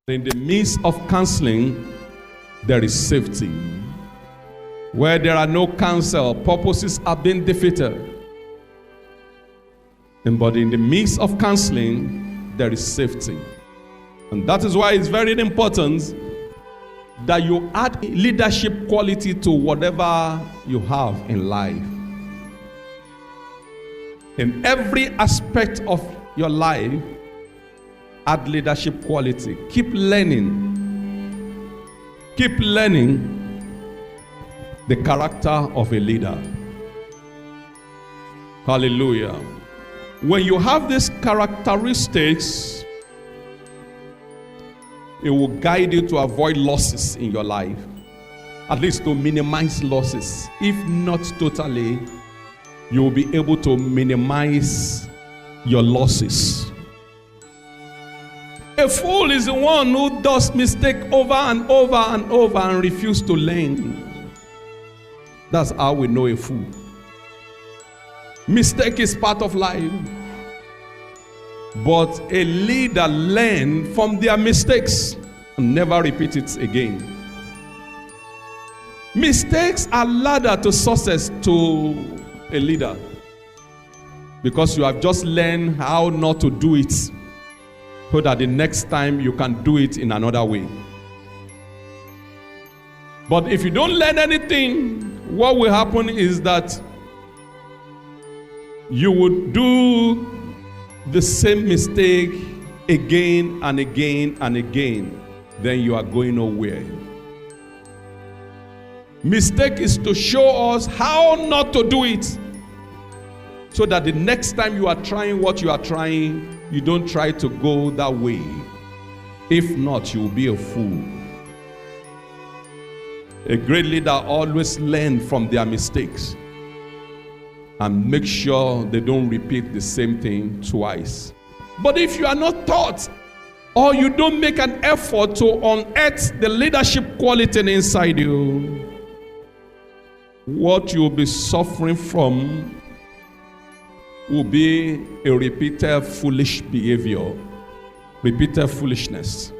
In the midst of counseling, there is safety. Where there are no counsel, purposes are being defeated. But in the midst of counseling, there is safety. And that is why it's very important that you add leadership quality to whatever you have in life. In every aspect of your life, add leadership quality. Keep learning. Keep learning the character of a leader. Hallelujah. When you have these characteristics, it will guide you to avoid losses in your life. At least to minimize losses. If not totally, you will be able to minimize your losses. A fool is the one who does mistake over and over and over and refuses to learn. That's how we know a fool. Mistake is part of life. But a leader learns from their mistakes and never repeat it again. Mistakes are ladder to success to a leader, because you have just learned how not to do it, so that the next time you can do it in another way. But if you don't learn anything, what will happen is that you would do the same mistake again and again and again. Then you are going nowhere. Mistake is to show us how not to do it, so that the next time you are trying what you are trying, you don't try to go that way. If not, you will be a fool. A great leader always learns from their mistakes and make sure they don't repeat the same thing twice. But if you are not taught, or you don't make an effort to unearth the leadership quality inside you, what you'll be suffering from will be a repeated foolish behavior, repeated foolishness.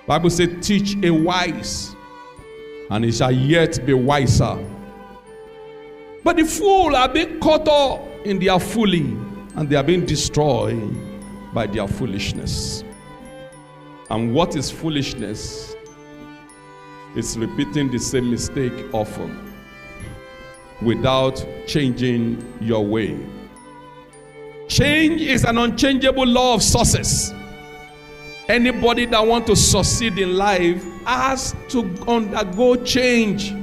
Bible says, teach a wise, and he shall yet be wiser. But the fool are being caught up in their folly, and they are being destroyed by their foolishness. And what is foolishness? It's repeating the same mistake often without changing your way. Change is an unchangeable law of success. Anybody that wants to succeed in life has to undergo change,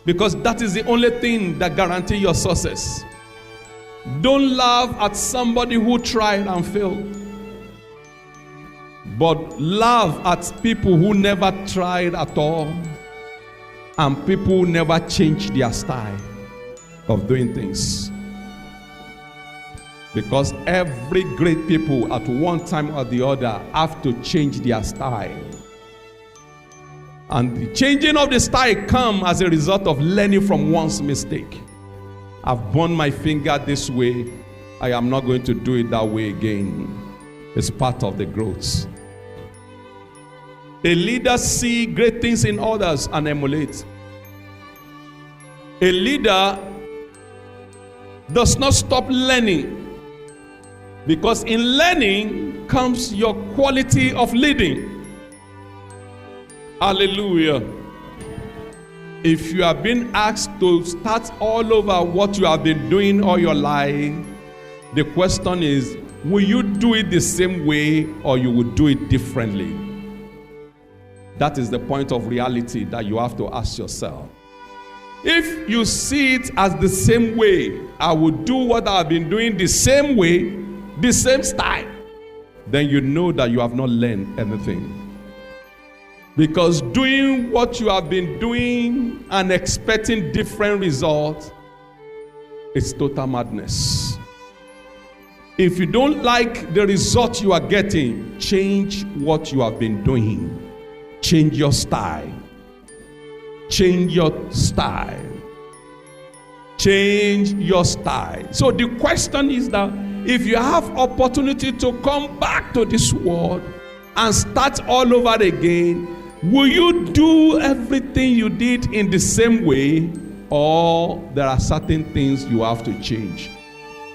because that is the only thing that guarantees your success. Don't laugh at somebody who tried and failed, but laugh at people who never tried at all, and people who never changed their style of doing things. Because every great people at one time or the other have to change their style. And the changing of the style comes as a result of learning from one's mistake. I've burned my finger this way. I am not going to do it that way again. It's part of the growth. A leader sees great things in others and emulates. A leader does not stop learning, because in learning comes your quality of leading. Hallelujah. If you have been asked to start all over what you have been doing all your life, the question is, will you do it the same way or you will do it differently? That is the point of reality that you have to ask yourself. If you see it as the same way, I will do what I've been doing the same way, the same style, then you know that you have not learned anything. Because doing what you have been doing and expecting different results is total madness. If you don't like the result you are getting, change what you have been doing. Change your style. Change your style. Change your style. So the question is that if you have opportunity to come back to this world and start all over again, will you do everything you did in the same way, or there are certain things you have to change?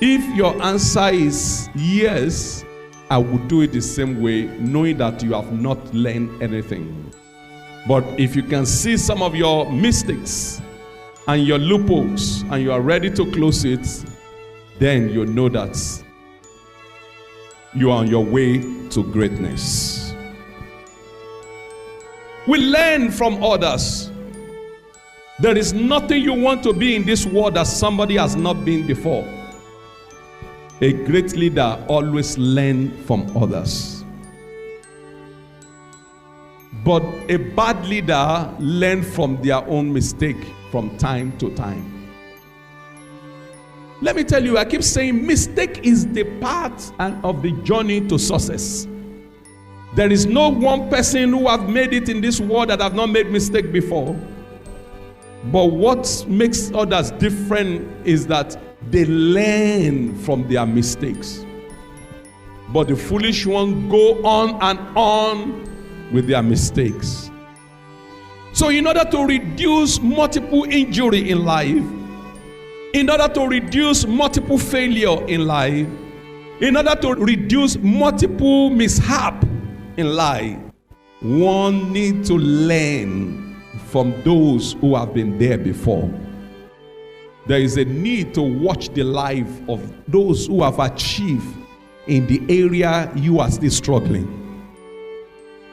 If your answer is yes, I will do it the same way, knowing that you have not learned anything. But if you can see some of your mistakes and your loopholes and you are ready to close it, then you know that you are on your way to greatness. We learn from others. There is nothing you want to be in this world that somebody has not been before. A great leader always learns from others. But a bad leader learns from their own mistake from time to time. Let me tell you, I keep saying mistake is the part of the journey to success. There is no one person who have made it in this world that have not made mistake before. But what makes others different is that they learn from their mistakes. But the foolish ones go on and on with their mistakes. So in order to reduce multiple injury in life, in order to reduce multiple failure in life, in order to reduce multiple mishap in life, one needs to learn from those who have been there before. There is a need to watch the life of those who have achieved in the area you are still struggling.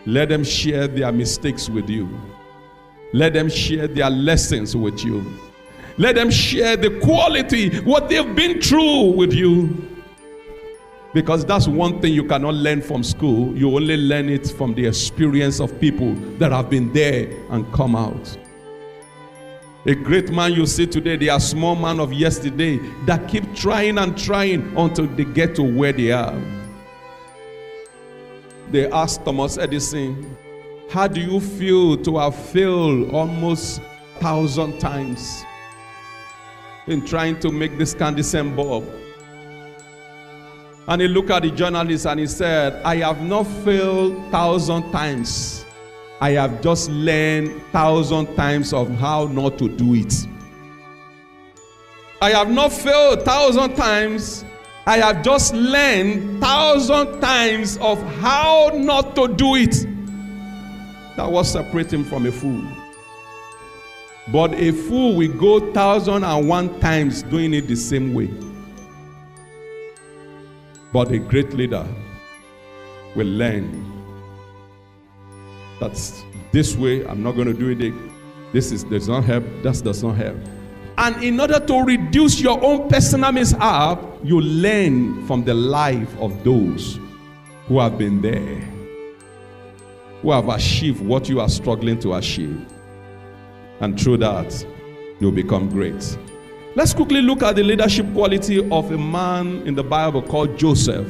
Let them share their mistakes with you. Let them share their lessons with you. Let them share the quality, what they've been through with you. Because that's one thing you cannot learn from school. You only learn it from the experience of people that have been there and come out. A great man you see today, they are small man of yesterday that keep trying and trying until they get to where they are. They asked Thomas Edison, how do you feel to have failed almost 1,000 times in trying to make this incandescent bulb? And he looked at the journalist and he said, I have not failed 1,000 times. I have just learned 1,000 times of how not to do it. I have not failed 1,000 times. I have just learned 1,000 times of how not to do it. That was separating from a fool. But a fool will go 1,001 times doing it the same way. But a great leader will learn that's this way, I'm not going to do it. This does not help, that does not help. And in order to reduce your own personal mishap, you learn from the life of those who have been there, who have achieved what you are struggling to achieve. And through that, you'll become great. Let's quickly look at the leadership quality of a man in the Bible called Joseph.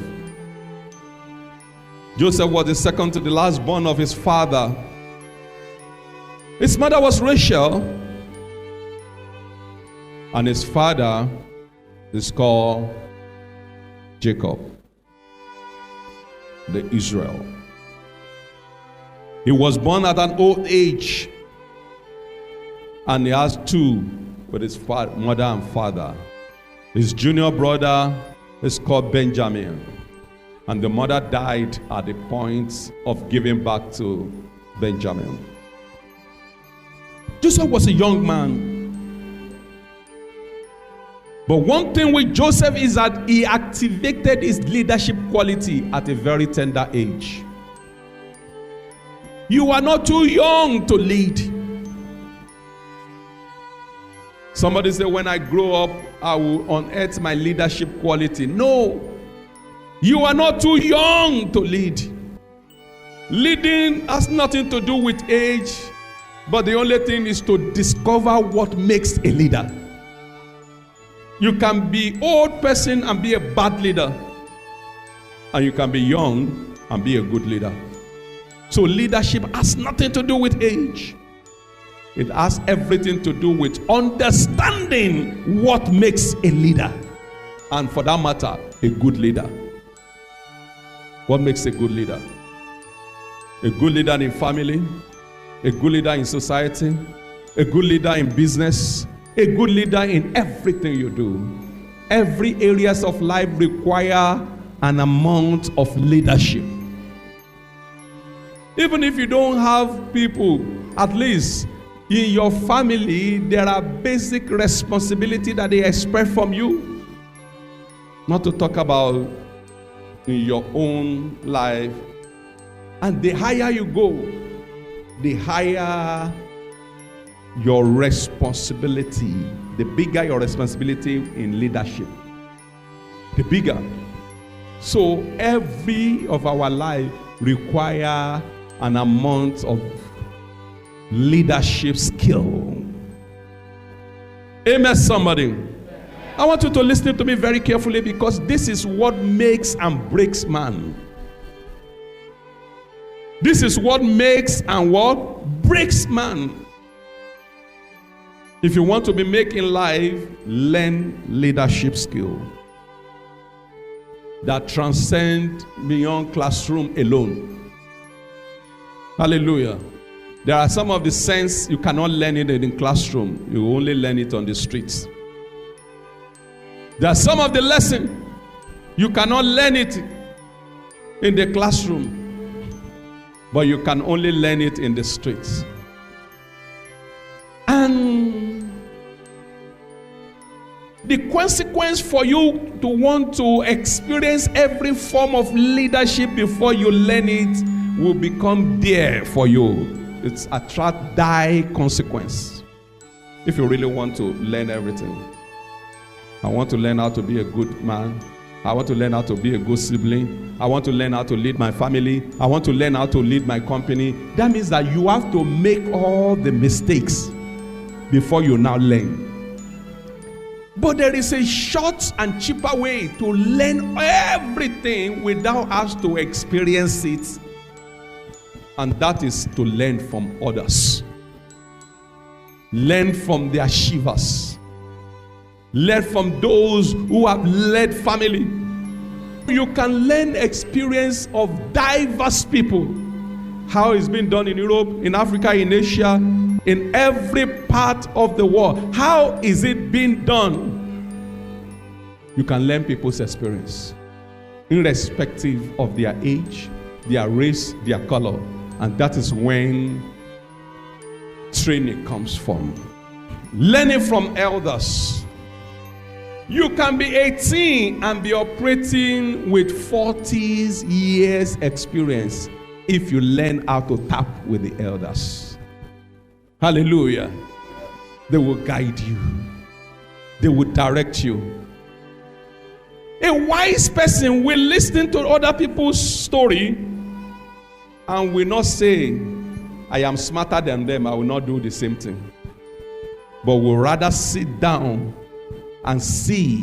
Joseph was the second to the last born of his father. His mother was Rachel, and his father is called Jacob, the Israel. He was born at an old age, and he has two with his mother and father. His junior brother is called Benjamin. And the mother died at the point of giving back to Benjamin. Joseph was a young man. But one thing with Joseph is that he activated his leadership quality at a very tender age. You are not too young to lead. Somebody said, when I grow up, I will unearth my leadership quality. No. You are not too young to lead. Leading has nothing to do with age, but the only thing is to discover what makes a leader. You can be old person and be a bad leader, and you can be young and be a good leader. So leadership has nothing to do with age. It has everything to do with understanding what makes a leader. And for that matter, a good leader? What makes a good leader? A good leader in family, a good leader in society, a good leader in business, a good leader in everything you do. Every areas of life require an amount of leadership. Even if you don't have people, at least in your family, there are basic responsibilities that they expect from you. Not to talk about in your own life. And the higher you go, the higher your responsibility, the bigger your responsibility in leadership. The bigger. So every of our life require an amount of leadership skill. Amen, somebody. I want you to listen to me very carefully, because this is what makes and breaks man. This is what makes and what breaks man. If you want to be making life, learn leadership skill that transcend beyond classroom alone. Hallelujah. There are some of the sense you cannot learn it in the classroom. You only learn it on the streets. There are some of the lesson you cannot learn it in the classroom, but you can only learn it in the streets. And the consequence for you to want to experience every form of leadership before you learn it will become there for you. It's a die consequence. If you really want to learn everything. I want to learn how to be a good man. I want to learn how to be a good sibling. I want to learn how to lead my family. I want to learn how to lead my company. That means that you have to make all the mistakes before you now learn. But there is a short and cheaper way to learn everything without us to experience it. And that is to learn from others. Learn from the achievers. Learn from those who have led family. You can learn experience of diverse people. How it's been done in Europe, in Africa, in Asia, in every part of the world. How is it being done? You can learn people's experience, irrespective of their age, their race, their color. And that is when training comes from. Learning from elders. You can be 18 and be operating with 40 years experience if you learn how to tap with the elders. Hallelujah. They will guide you. They will direct you. A wise person will listen to other people's story and will not say, I am smarter than them, I will not do the same thing. But will rather sit down and see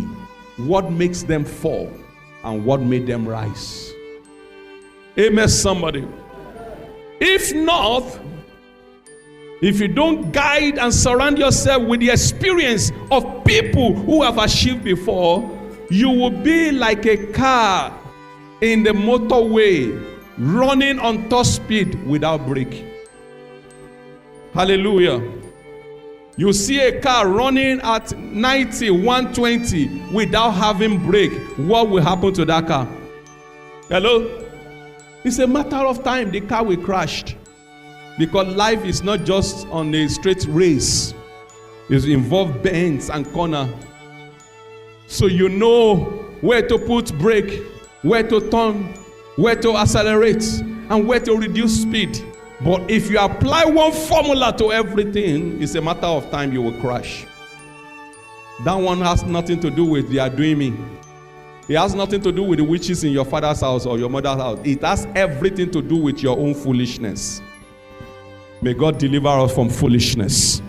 what makes them fall and what made them rise. Amen, somebody. If not, if you don't guide and surround yourself with the experience of people who have achieved before, you will be like a car in the motorway running on top speed without brake. Hallelujah. You see a car running at 90, 120 without having brake. What will happen to that car? Hello? It's a matter of time the car will crash. Because life is not just on a straight race. It involves bends and corners. So you know where to put brake, where to turn, where to accelerate, and where to reduce speed. But if you apply one formula to everything, it's a matter of time you will crash. That one has nothing to do with their dreaming. It has nothing to do with the witches in your father's house or your mother's house. It has everything to do with your own foolishness. May God deliver us from foolishness.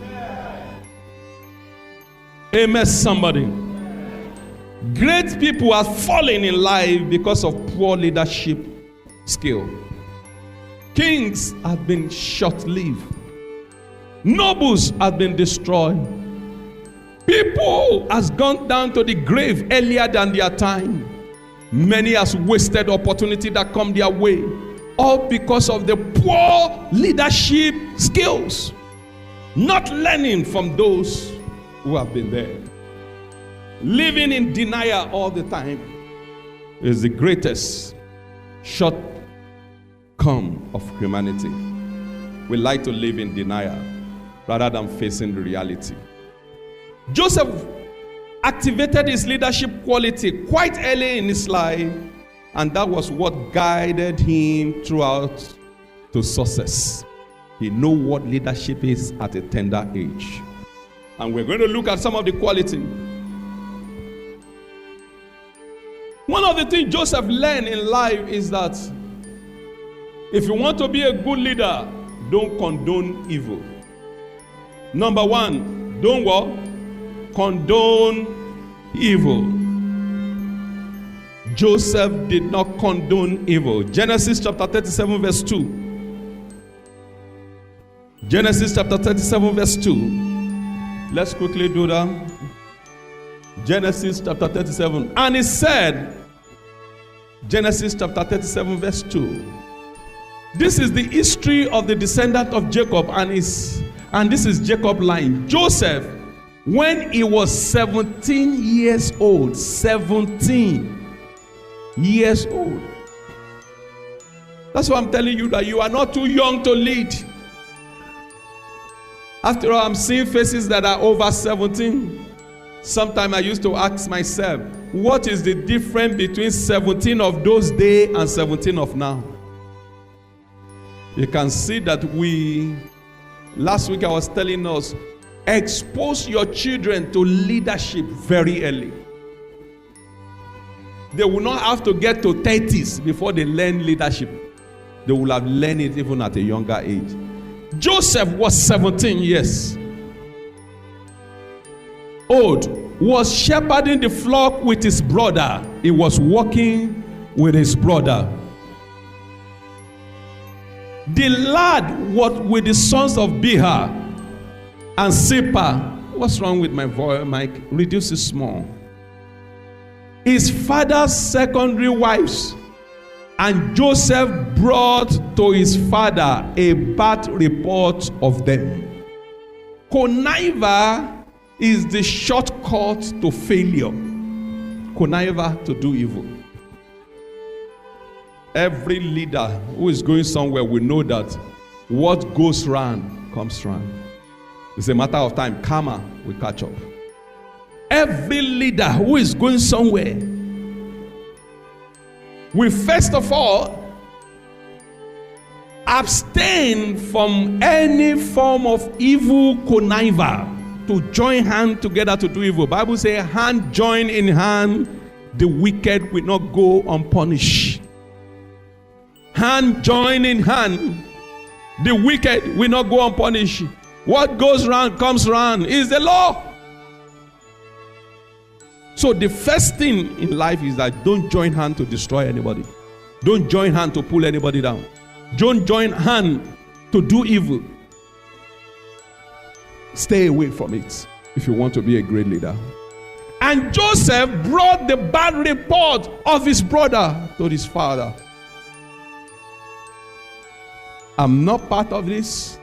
Amen, somebody. Great people are falling in life because of poor leadership skill. Kings have been short-lived. Nobles have been destroyed. People has gone down to the grave earlier than their time. Many has wasted opportunity that come their way, all because of the poor leadership skills, not learning from those who have been there. Living in denial all the time is the greatest shortcoming of humanity. We like to live in denial rather than facing the reality. Joseph activated his leadership quality quite early in his life, and that was what guided him throughout to success. He knew what leadership is at a tender age. And we're going to look at some of the quality. One of the things Joseph learned in life is that if you want to be a good leader, don't condone evil. Number one, don't what? Condone evil. Joseph did not condone evil. Genesis chapter 37 verse 2. Genesis chapter 37 verse 2. Let's quickly do that. Genesis chapter 37. And he said, Genesis chapter 37 verse 2. This is the history of the descendant of Jacob, and this is Jacob's line. Joseph, when he was 17 years old, 17 years old. That's why I'm telling you that you are not too young to lead. After all, I'm seeing faces that are over 17. Sometimes I used to ask myself, what is the difference between 17 of those days and 17 of now? You can see that last week I was telling us, expose your children to leadership very early. They will not have to get to 30s before they learn leadership. They will have learned it even at a younger age. Joseph was 17 years old, was shepherding the flock with his brother. He was walking with his brother. The lad was with the sons of Behar and Sippa. What's wrong with my voice, Mike? Reduce it small. His father's secondary wives. And Joseph brought to his father a bad report of them. Conniver is the shortcut to failure. Conniver to do evil. Every leader who is going somewhere will know that what goes round comes round. It's a matter of time. Karma will catch up. Every leader who is going somewhere will first of all abstain from any form of evil conniver to join hand together to do evil. Bible says, hand join in hand, the wicked will not go unpunished. Hand join in hand, the wicked will not go unpunished. What goes round comes round is the law. So the first thing in life is that don't join hand to destroy anybody. Don't join hand to pull anybody down. Don't join hand to do evil. Stay away from it if you want to be a great leader. And Joseph brought the bad report of his brother to his father. I'm not part of this.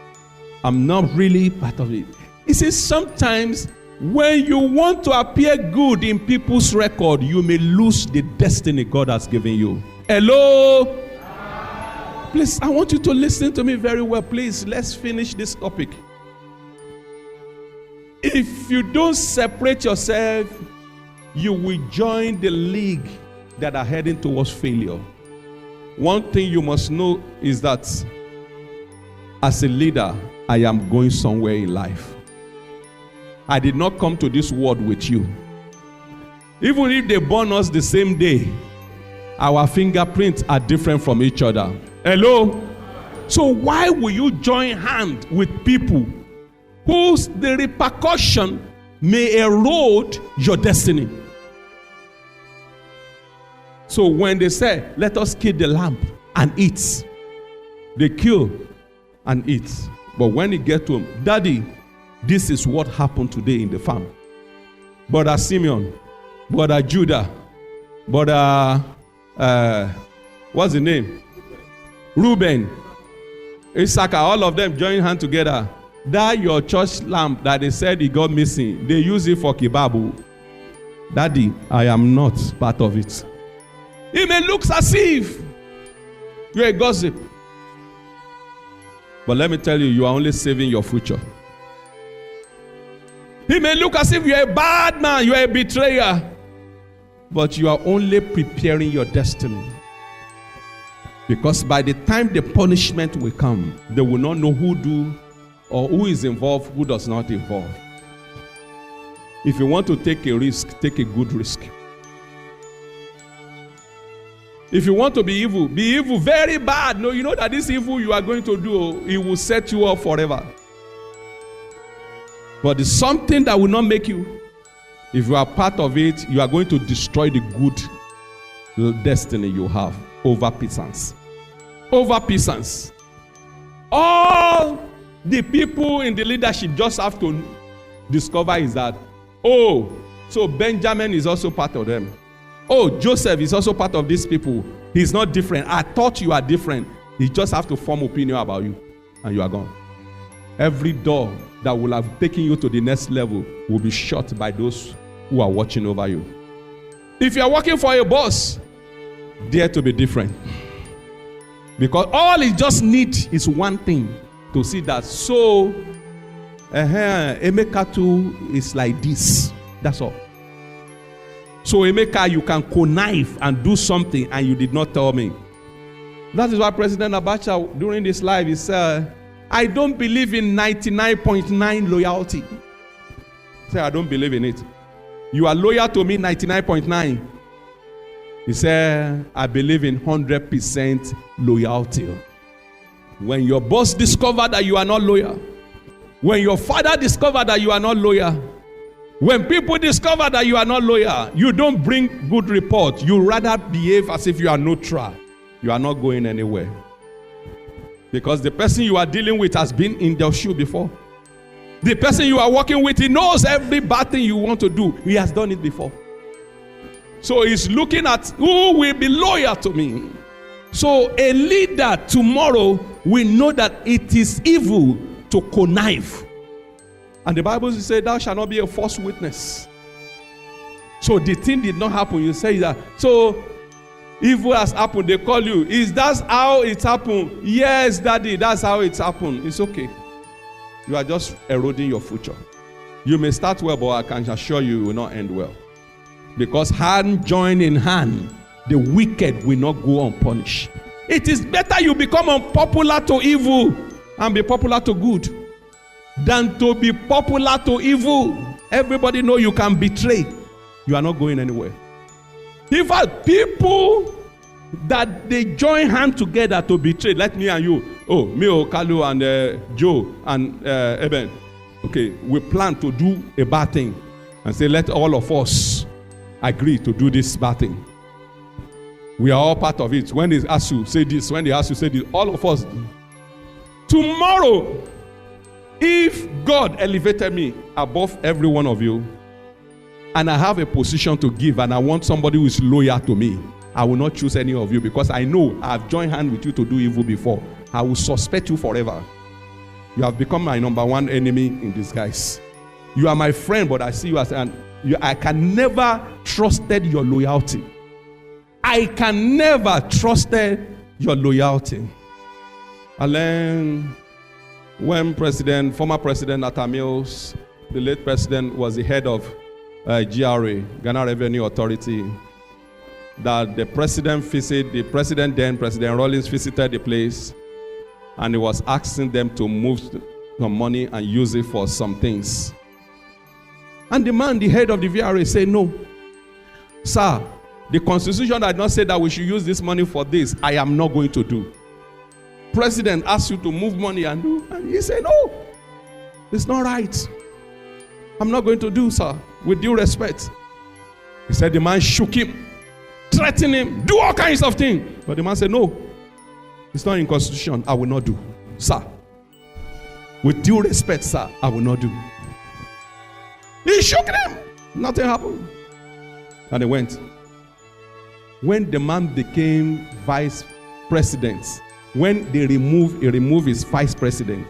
I'm not really part of it. He says sometimes when you want to appear good in people's record, you may lose the destiny God has given you. Hello? Please, I want you to listen to me very well. Please, let's finish this topic. If you don't separate yourself, you will join the league that are heading towards failure. One thing you must know is that as a leader, I am going somewhere in life. I did not come to this world with you. Even if they born us the same day, our fingerprints are different from each other. Hello? So why will you join hand with people whose the repercussion may erode your destiny? So when they say, let us kill the lamb and eat, they kill and eat. But when you get to him, Daddy, this is what happened today in the farm. Brother Simeon, Brother Judah, Brother what's the name? Reuben, Issachar, all of them join hands together. That your church lamp that they said it got missing, they use it for kebabu. Daddy, I am not part of it. It may look as if you're a gossip. But let me tell you, you are only saving your future. It may look as if you're a bad man, you're a betrayer. But you are only preparing your destiny. Because by the time the punishment will come, they will not know who do or who is involved, who does not involve. If you want to take a risk, take a good risk. If you want to be evil very bad. No, you know that this evil you are going to do, it will set you up forever. But it's something that will not make you. If you are part of it, you are going to destroy the good destiny you have over peasants. Over peasants. All the people in the leadership just have to discover is that, oh, so Benjamin is also part of them. Oh, Joseph is also part of these people. He's not different. I thought you are different. He just have to form opinion about you, and you are gone. Every door that will have taken you to the next level will be shut by those who are watching over you. If you are working for a boss, dare to be different. Because all he just needs is one thing, to see that, so Emeka too is like this. That's all. So Emeka, you can connive and do something and you did not tell me. That is why President Abacha during this live, he said, I don't believe in 99.9 loyalty. Say, I don't believe in it. You are loyal to me 99.9. He said, I believe in 100% loyalty. When your boss discovered that you are not loyal, when your father discovered that you are not loyal, when people discover that you are not loyal, you don't bring good report. You rather behave as if you are neutral. You are not going anywhere. Because the person you are dealing with has been in their shoe before. The person you are working with, he knows every bad thing you want to do. He has done it before. So he's looking at who will be loyal to me. So a leader tomorrow will know that it is evil to connive. And the Bible says, thou shalt not be a false witness. So the thing did not happen. You say that. So evil has happened. They call you. Is that how it happened? Yes, Daddy, that's how it happened. It's okay. You are just eroding your future. You may start well, but I can assure you, you will not end well. Because hand joined in hand, the wicked will not go unpunished. It is better you become unpopular to evil and be popular to good than to be popular to evil. Everybody know you can betray. You are not going anywhere. In fact, people that they join hands together to betray, like me and you. Oh, me, Kalu, and Joe, and Eben. Okay, we plan to do a bad thing and say, let all of us agree to do this bad thing. We are all part of it. When they ask you, say this. When they ask you, say this. All of us. Tomorrow, if God elevated me above every one of you, and I have a position to give, and I want somebody who is loyal to me, I will not choose any of you because I know I've joined hands with you to do evil before. I will suspect you forever. You have become my number one enemy in disguise. You are my friend, but I see you as I can never trusted your loyalty. I can never trusted your loyalty. And then when former President Atta Mills, the late president, was the head of GRA, Ghana Revenue Authority, that the president President Rawlings visited the place, and he was asking them to move some money and use it for some things. And the man, the head of the VRA, said, no. Sir, the constitution did not say that we should use this money for this. I am not going to do. President asked you to move money and do. And he said, no, it's not right. I'm not going to do, sir, with due respect. He said the man shook him, threatened him, do all kinds of things. But the man said, no, it's not in constitution. I will not do. Sir, with due respect, sir, I will not do. He shook them. Nothing happened. And they went. when the man became vice president, when they remove his vice president,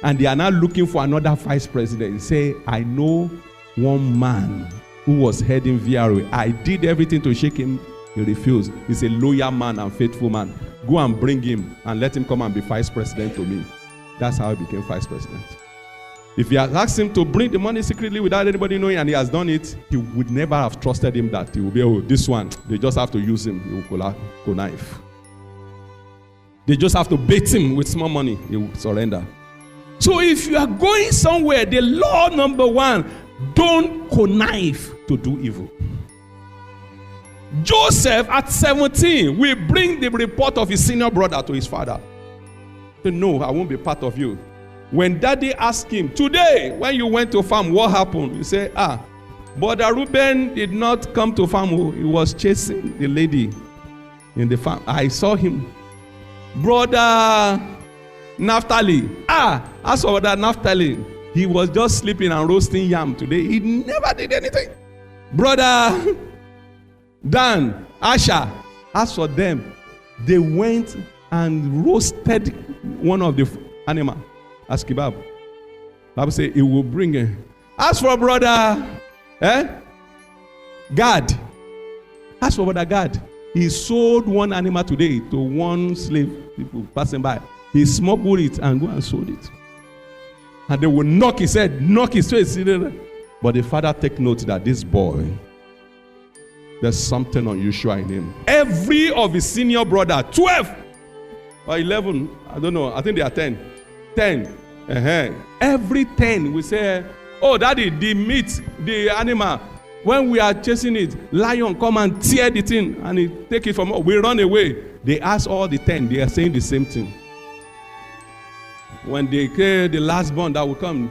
and they are now looking for another vice president, he say, I know one man who was heading VRA. I did everything to shake him. He refused. He's a loyal man and faithful man. Go and bring him and let him come and be vice president to me. That's how he became vice president. If you had asked him to bring the money secretly without anybody knowing and he has done it, he would never have trusted him that he will be, oh, this one, they just have to use him. He will connive. They just have to bait him with small money. He will surrender. So if you are going somewhere, the law number one, don't connive to do evil. Joseph at 17 will bring the report of his senior brother to his father. He said, no, I won't be part of you. When daddy asked him, today, when you went to farm, what happened? He said, Brother Reuben did not come to farm. He was chasing the lady in the farm. I saw him. Brother Naphtali. As for that Naphtali, he was just sleeping and roasting yam today. He never did anything. Brother Dan, Asher, as for them, they went and roasted one of the animal as kebab. Bible say it will bring it. As for brother Gad, as for brother Gad, he sold one animal today to one slave people passing by. He smuggled it and go and sold it. And they will knock his head, knock his face. But the father take note that this boy, there's something unusual in him. Every of his senior brother, 12 or 11, I don't know, I think they are 10. 10. Every 10 we say, oh, daddy, the meat, the animal, when we are chasing it, lion come and tear the thing and he take it from us. We run away. They ask all the 10, they are saying the same thing. When they came, the last born that will come,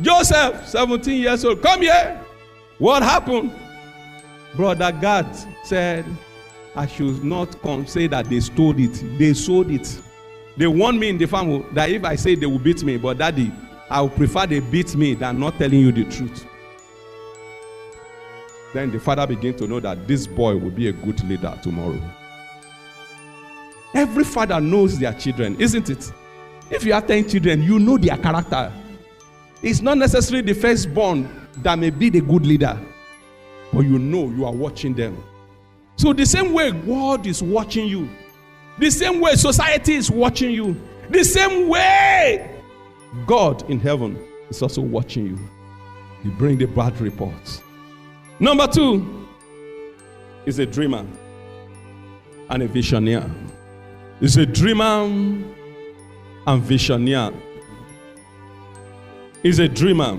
Joseph, 17 years old, come here. What happened? Brother Gad said, I should not come say that they stole it. They sold it. They warned me in the family that if I say they will beat me, but daddy, I would prefer they beat me than not telling you the truth. Then the father began to know that this boy will be a good leader tomorrow. Every father knows their children, isn't it? If you have 10 children, you know their character. It's not necessarily the firstborn that may be the good leader, but you know you are watching them. So the same way God is watching you, the same way society is watching you, the same way God in heaven is also watching you. He brings the bad reports. Number 2 is a dreamer and a visioneer. He's a dreamer and visioneer. He's a dreamer.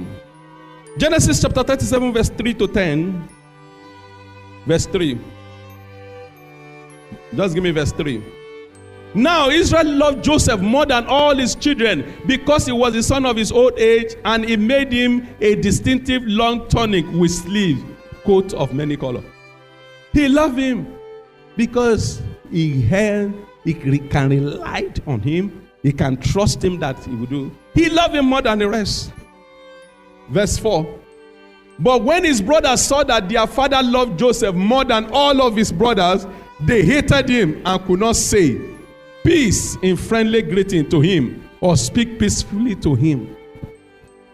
Genesis chapter 37 verse 3 to 10. Verse 3. Just give me verse 3. Now Israel loved Joseph more than all his children because he was the son of his old age, and he made him a distinctive long tunic with sleeve, coat of many colors. He loved him because he can rely on him. He can trust him that he will do. He loved him more than the rest. Verse 4. But when his brothers saw that their father loved Joseph more than all of his brothers, they hated him and could not say peace in friendly greeting to him or speak peacefully to him.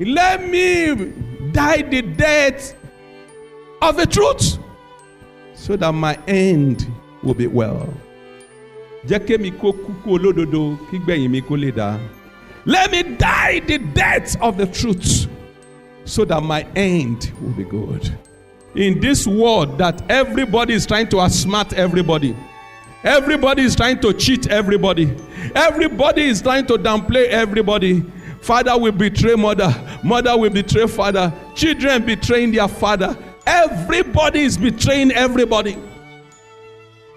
Let me die the death of the truth so that my end will be well. Let me die the death of the truth so that my end will be good. In this world that everybody is trying to outsmart everybody, everybody is trying to cheat everybody, everybody is trying to downplay everybody. Father will betray mother, mother will betray father, children betraying their father. Everybody is betraying everybody.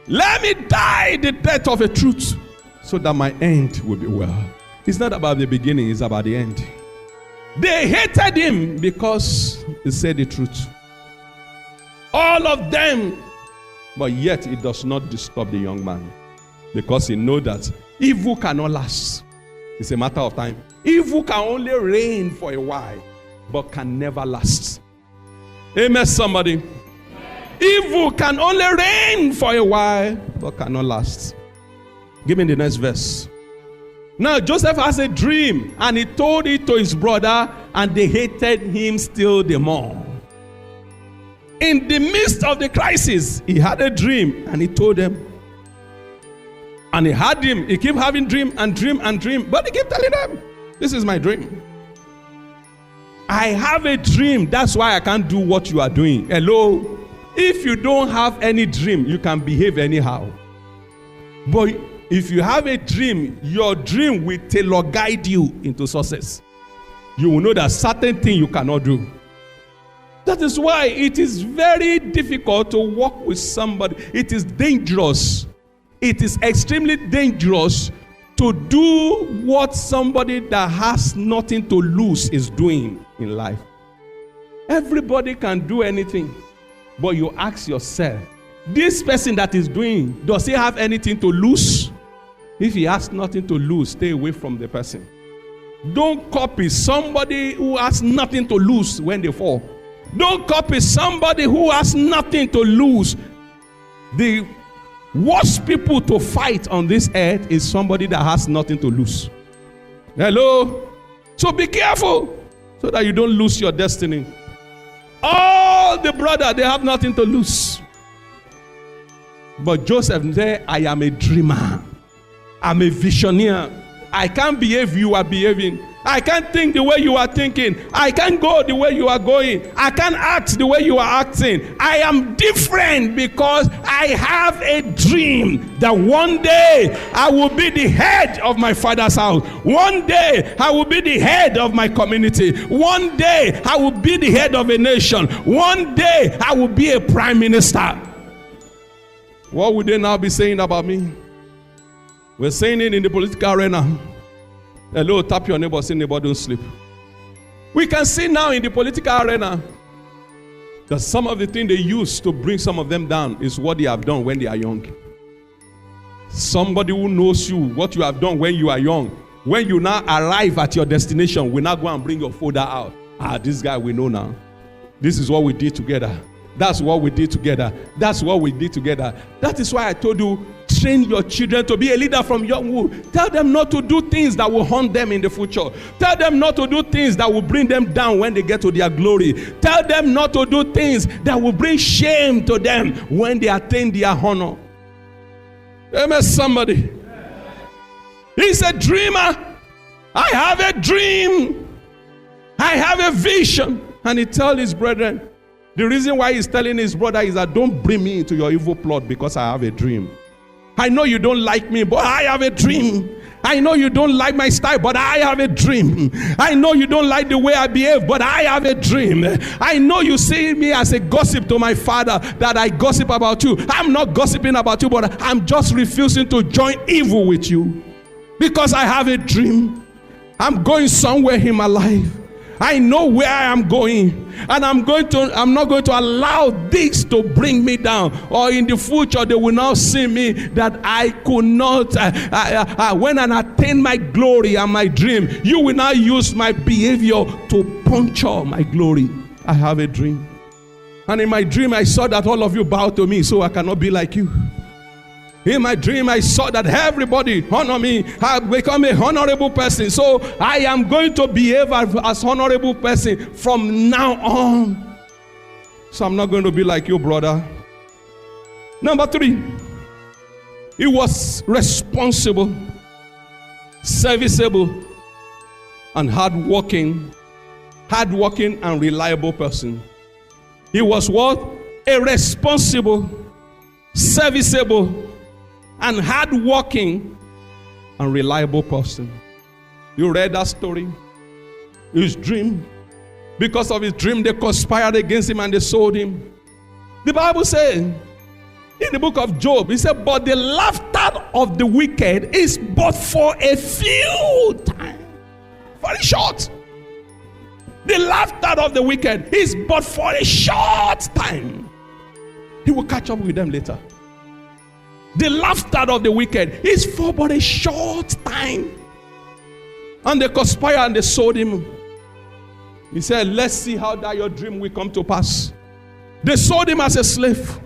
Let me die the death of the truth so that my end will be well. It's not about the beginning, it's about the end. They hated him because he said the truth. All of them. But yet it does not disturb the young man, because he knows that evil cannot last. It's a matter of time. Evil can only reign for a while, but can never last. Amen, somebody. Evil can only reign for a while, but cannot last. Give me the next verse. Now Joseph has a dream, and he told it to his brother, and they hated him still the more. In the midst of the crisis, he had a dream, and he told them. And he had him. He kept having dream and dream and dream, but he kept telling them, this is my dream. I have a dream. That's why I can't do what you are doing. Hello? If you don't have any dream, you can behave anyhow. But if you have a dream, your dream will tailor guide you into success. You will know that certain thing you cannot do. That is why it is very difficult to work with somebody. It is dangerous. It is extremely dangerous to do what somebody that has nothing to lose is doing in life. Everybody can do anything, but you ask yourself, this person that is doing, does he have anything to lose? If he has nothing to lose, stay away from the person. Don't copy somebody who has nothing to lose when they fall. Don't copy somebody who has nothing to lose. The worst people to fight on this earth is somebody that has nothing to lose. Hello? So be careful so that you don't lose your destiny. All the brothers, they have nothing to lose. But Joseph said, I am a dreamer. I'm a visionary. I can't behave you are behaving. I can't think the way you are thinking. I can't go the way you are going. I can't act the way you are acting. I am different because I have a dream that one day I will be the head of my father's house. One day I will be the head of my community. One day I will be the head of a nation. One day I will be a prime minister. What would they now be saying about me? We're saying it in the political arena. Hello, tap your neighbor, say neighbor, don't sleep. We can see now in the political arena that some of the things they use to bring some of them down is what they have done when they are young. Somebody who knows you, what you have done when you are young, when you now arrive at your destination, will now go and bring your folder out. This guy we know now. This is what we did together. That's what we did together. That's what we did together. That is why I told you, train your children to be a leader from younghood. Tell them not to do things that will haunt them in the future. Tell them not to do things that will bring them down when they get to their glory. Tell them not to do things that will bring shame to them when they attain their honor. Amen, somebody. He's a dreamer. I have a dream. I have a vision. And he tells his brethren, the reason why he's telling his brother is that don't bring me into your evil plot because I have a dream. I know you don't like me, but I have a dream. I know you don't like my style, but I have a dream. I know you don't like the way I behave, but I have a dream. I know you see me as a gossip to my father, that I gossip about you. I'm not gossiping about you, but I'm just refusing to join evil with you because I have a dream. I'm going somewhere in my life. I know where I am going, and I'm not going to allow this to bring me down. Or in the future, they will now see me that I could not, when I attain my glory and my dream, you will now use my behavior to puncture my glory. I have a dream. And in my dream, I saw that all of you bow to me, so I cannot be like you. In my dream, I saw that everybody honor me. I've become a honorable person. So I am going to behave as honorable person from now on. So I'm not going to be like you, brother. Number 3, he was responsible, serviceable, and hardworking and reliable person. He was what? A responsible, serviceable, and hardworking and reliable person. You read that story? His dream. Because of his dream, they conspired against him and they sold him. The Bible says in the book of Job, it said, but the laughter of the wicked is but for a few times. Very short. The laughter of the wicked is but for a short time. He will catch up with them later. The laughter of the wicked is for but a short time. And they conspired and they sold him. He said, let's see how that your dream will come to pass. They sold him as a slave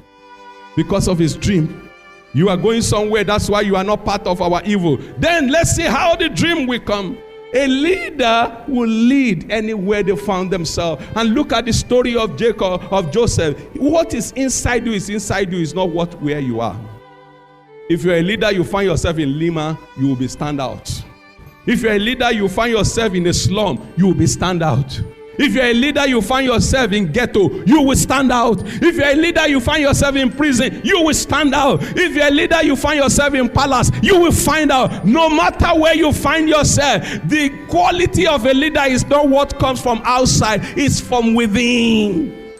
because of his dream. You are going somewhere, that's why you are not part of our evil. Then let's see how the dream will come. A leader will lead anywhere they found themselves. And look at the story of Jacob, of Joseph. What is inside you is not where you are. If you're a leader, you find yourself in Lima, you will be stand out. If you're a leader, you find yourself in a slum, you will be stand out. If you're a leader, you find yourself in ghetto, you will stand out. If you're a leader, you find yourself in prison, you will stand out. If you're a leader, you find yourself in palace, you will find out. No matter where you find yourself, the quality of a leader is not what comes from outside, it's from within.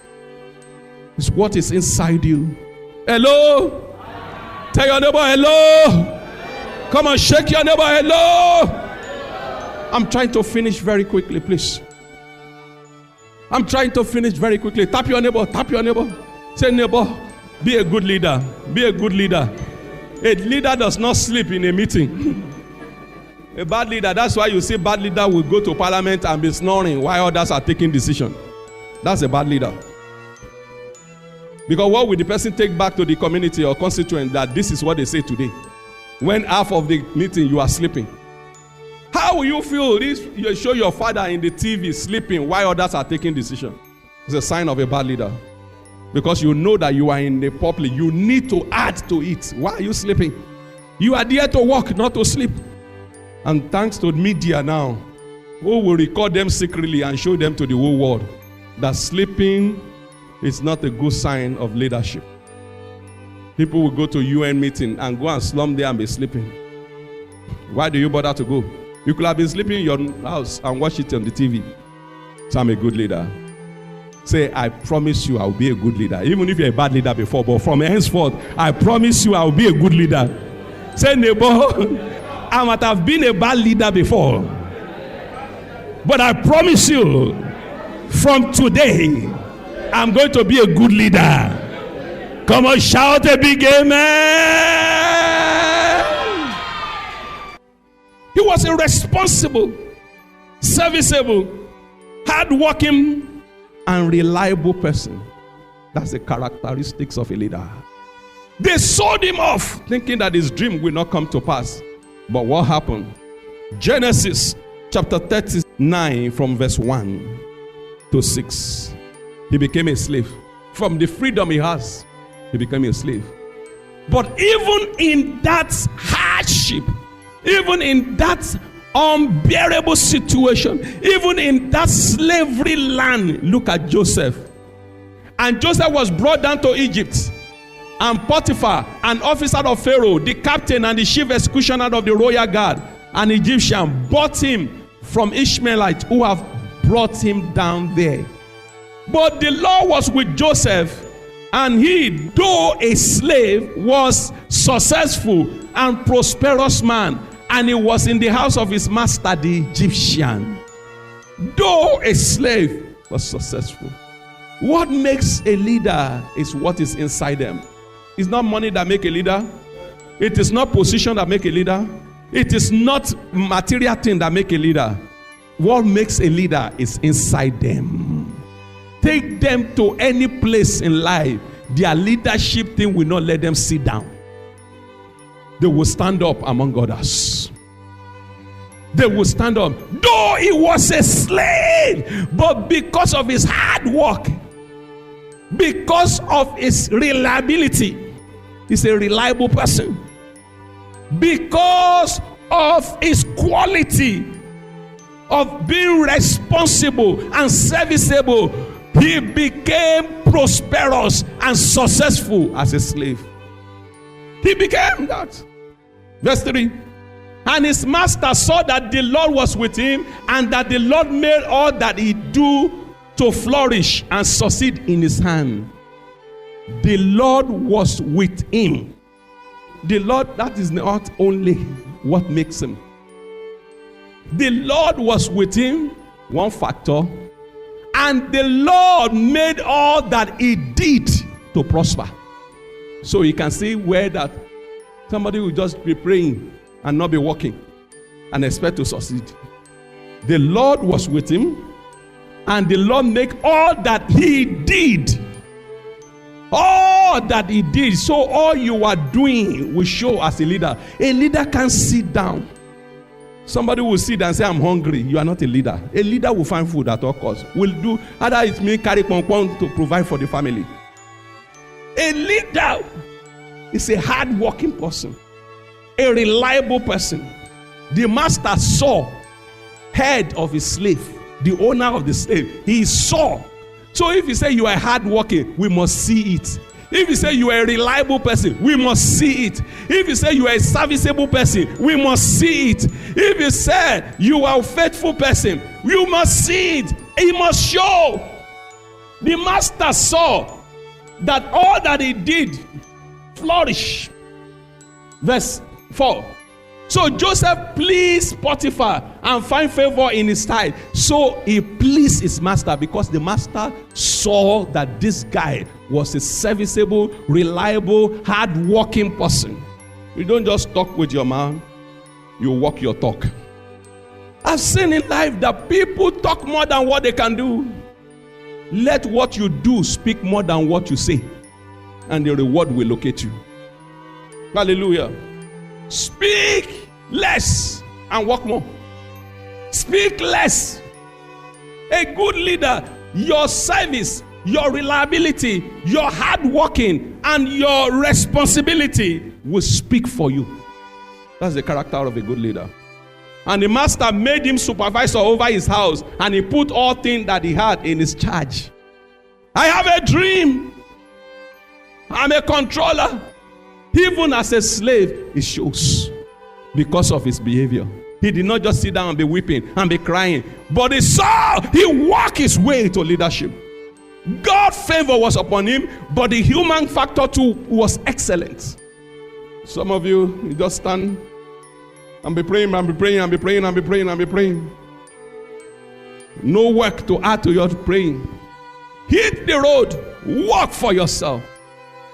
It's what is inside you. Hello? Tell your neighbor, hello. Come on, shake your neighbor, hello. I'm trying to finish very quickly, please. I'm trying to finish very quickly. Tap your neighbor, tap your neighbor. Say, neighbor, be a good leader. Be a good leader. A leader does not sleep in a meeting. A bad leader, that's why you see bad leader will go to parliament and be snoring while others are taking decisions. That's a bad leader. Because what will the person take back to the community or constituent that this is what they say today? When half of the meeting you are sleeping. How will you feel this? You show your father in the TV sleeping while others are taking decisions. It's a sign of a bad leader. Because you know that you are in the public. You need to add to it. Why are you sleeping? You are there to work, not to sleep. And thanks to media now, who will record them secretly and show them to the whole world that sleeping is not a good sign of leadership. People will go to UN meeting and go and slum there and be sleeping. Why do you bother to go? You could have been sleeping in your house and watch it on the TV. So I'm a good leader. Say, I promise you I'll be a good leader. Even if you're a bad leader before, but from henceforth, I promise you I'll be a good leader. Say, neighbor, I might have been a bad leader before. But I promise you, from today, I'm going to be a good leader. Come on, shout a big amen. He was a responsible, serviceable, hardworking, and reliable person. That's the characteristics of a leader. They sold him off, thinking that his dream will not come to pass. But what happened? Genesis chapter 39 from verse 1 to 6. He became a slave. From the freedom he has, he became a slave. But even in that hardship, even in that unbearable situation, even in that slavery land, look at Joseph. And Joseph was brought down to Egypt. And Potiphar, an officer of Pharaoh, the captain and the chief executioner of the royal guard, an Egyptian, bought him from Ishmaelites who have brought him down there. But the Lord was with Joseph, and he, though a slave, was successful and prosperous man, and he was in the house of his master, the Egyptian. Though a slave, was successful. What makes a leader is what is inside them. It's not money that make a leader. It is not position that make a leader. It is not material thing that make a leader. What makes a leader is inside them. Take them to any place in life. Their leadership thing will not let them sit down. They will stand up among others. They will stand up. Though he was a slave, but because of his hard work, because of his reliability, he's a reliable person. Because of his quality of being responsible and serviceable, he became prosperous and successful as a slave. He became that. Verse 3. And his master saw that the Lord was with him, and that the Lord made all that he do to flourish and succeed in his hand. The Lord was with him. The Lord, that is not only what makes him. The Lord was with him, one factor, and the Lord made all that he did to prosper. So you can see where that somebody will just be praying and not be working and expect to succeed. The Lord was with him, and the Lord made all that he did All that he did, so all you are doing will show as a leader. A leader can't sit down. Somebody will sit and say, I'm hungry. You are not a leader. A leader will find food at all costs. Will do, either it means carry pong to provide for the family. A leader is a hard-working person, a reliable person. The master saw head of his slave, the owner of the slave. He saw. So if you say you are hard-working, we must see it. If you say you are a reliable person, we must see it. If you say you are a serviceable person, we must see it. If you say you are a faithful person, you must see it. He must show. The master saw that all that he did flourished. Verse 4. So Joseph pleased Potiphar and find favor in his sight. So he pleased his master because the master saw that this guy was a serviceable, reliable, hard-working person. You don't just talk with your mouth, you walk your talk. I've seen in life that people talk more than what they can do. Let what you do speak more than what you say, and the reward will locate you. Hallelujah. Speak less and work more. Speak less. A good leader, your service, your reliability, your hard working, and your responsibility will speak for you. That's the character of a good leader. And the master made him supervisor over his house, and he put all things that he had in his charge. I have a dream. I'm a controller. Even as a slave, it shows because of his behavior. He did not just sit down and be weeping and be crying, but he walked his way to leadership. God's favor was upon him, but the human factor too was excellent. Some of you just stand and be praying, and be praying, and be praying, and be praying, and be praying. No work to add to your praying. Hit the road, walk for yourself.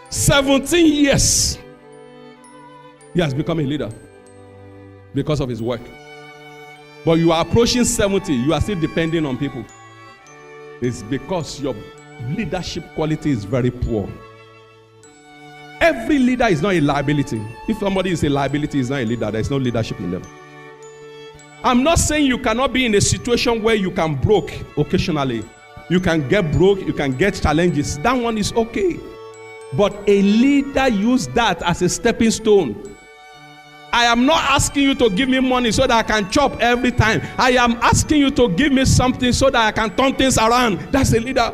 17 years. He has become a leader because of his work. But you are approaching 70, you are still depending on people. It's because your leadership quality is very poor. Every leader is not a liability. If somebody is a liability, is not a leader. There is no leadership in them. I'm not saying you cannot be in a situation where you can broke occasionally. You can get broke, you can get challenges. That one is okay. But a leader use that as a stepping stone. I am not asking you to give me money so that I can chop every time. I am asking you to give me something so that I can turn things around. That's a leader.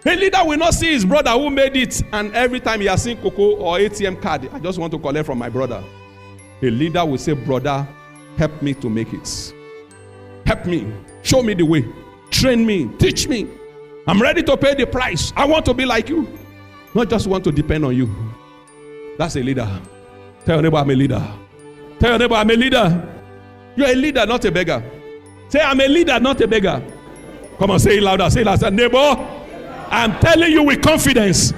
A leader will not see his brother who made it, and every time he has seen cocoa or ATM card, I just want to collect from my brother. A leader will say, brother, help me to make it. Help me. Show me the way. Train me. Teach me. I'm ready to pay the price. I want to be like you. Not just want to depend on you. That's a leader. Tell your neighbor, I'm a leader. Tell your neighbor, I'm a leader. You're a leader, not a beggar. Say, I'm a leader, not a beggar. Come on, say it louder. Say it louder. Neighbor, I'm telling you with confidence,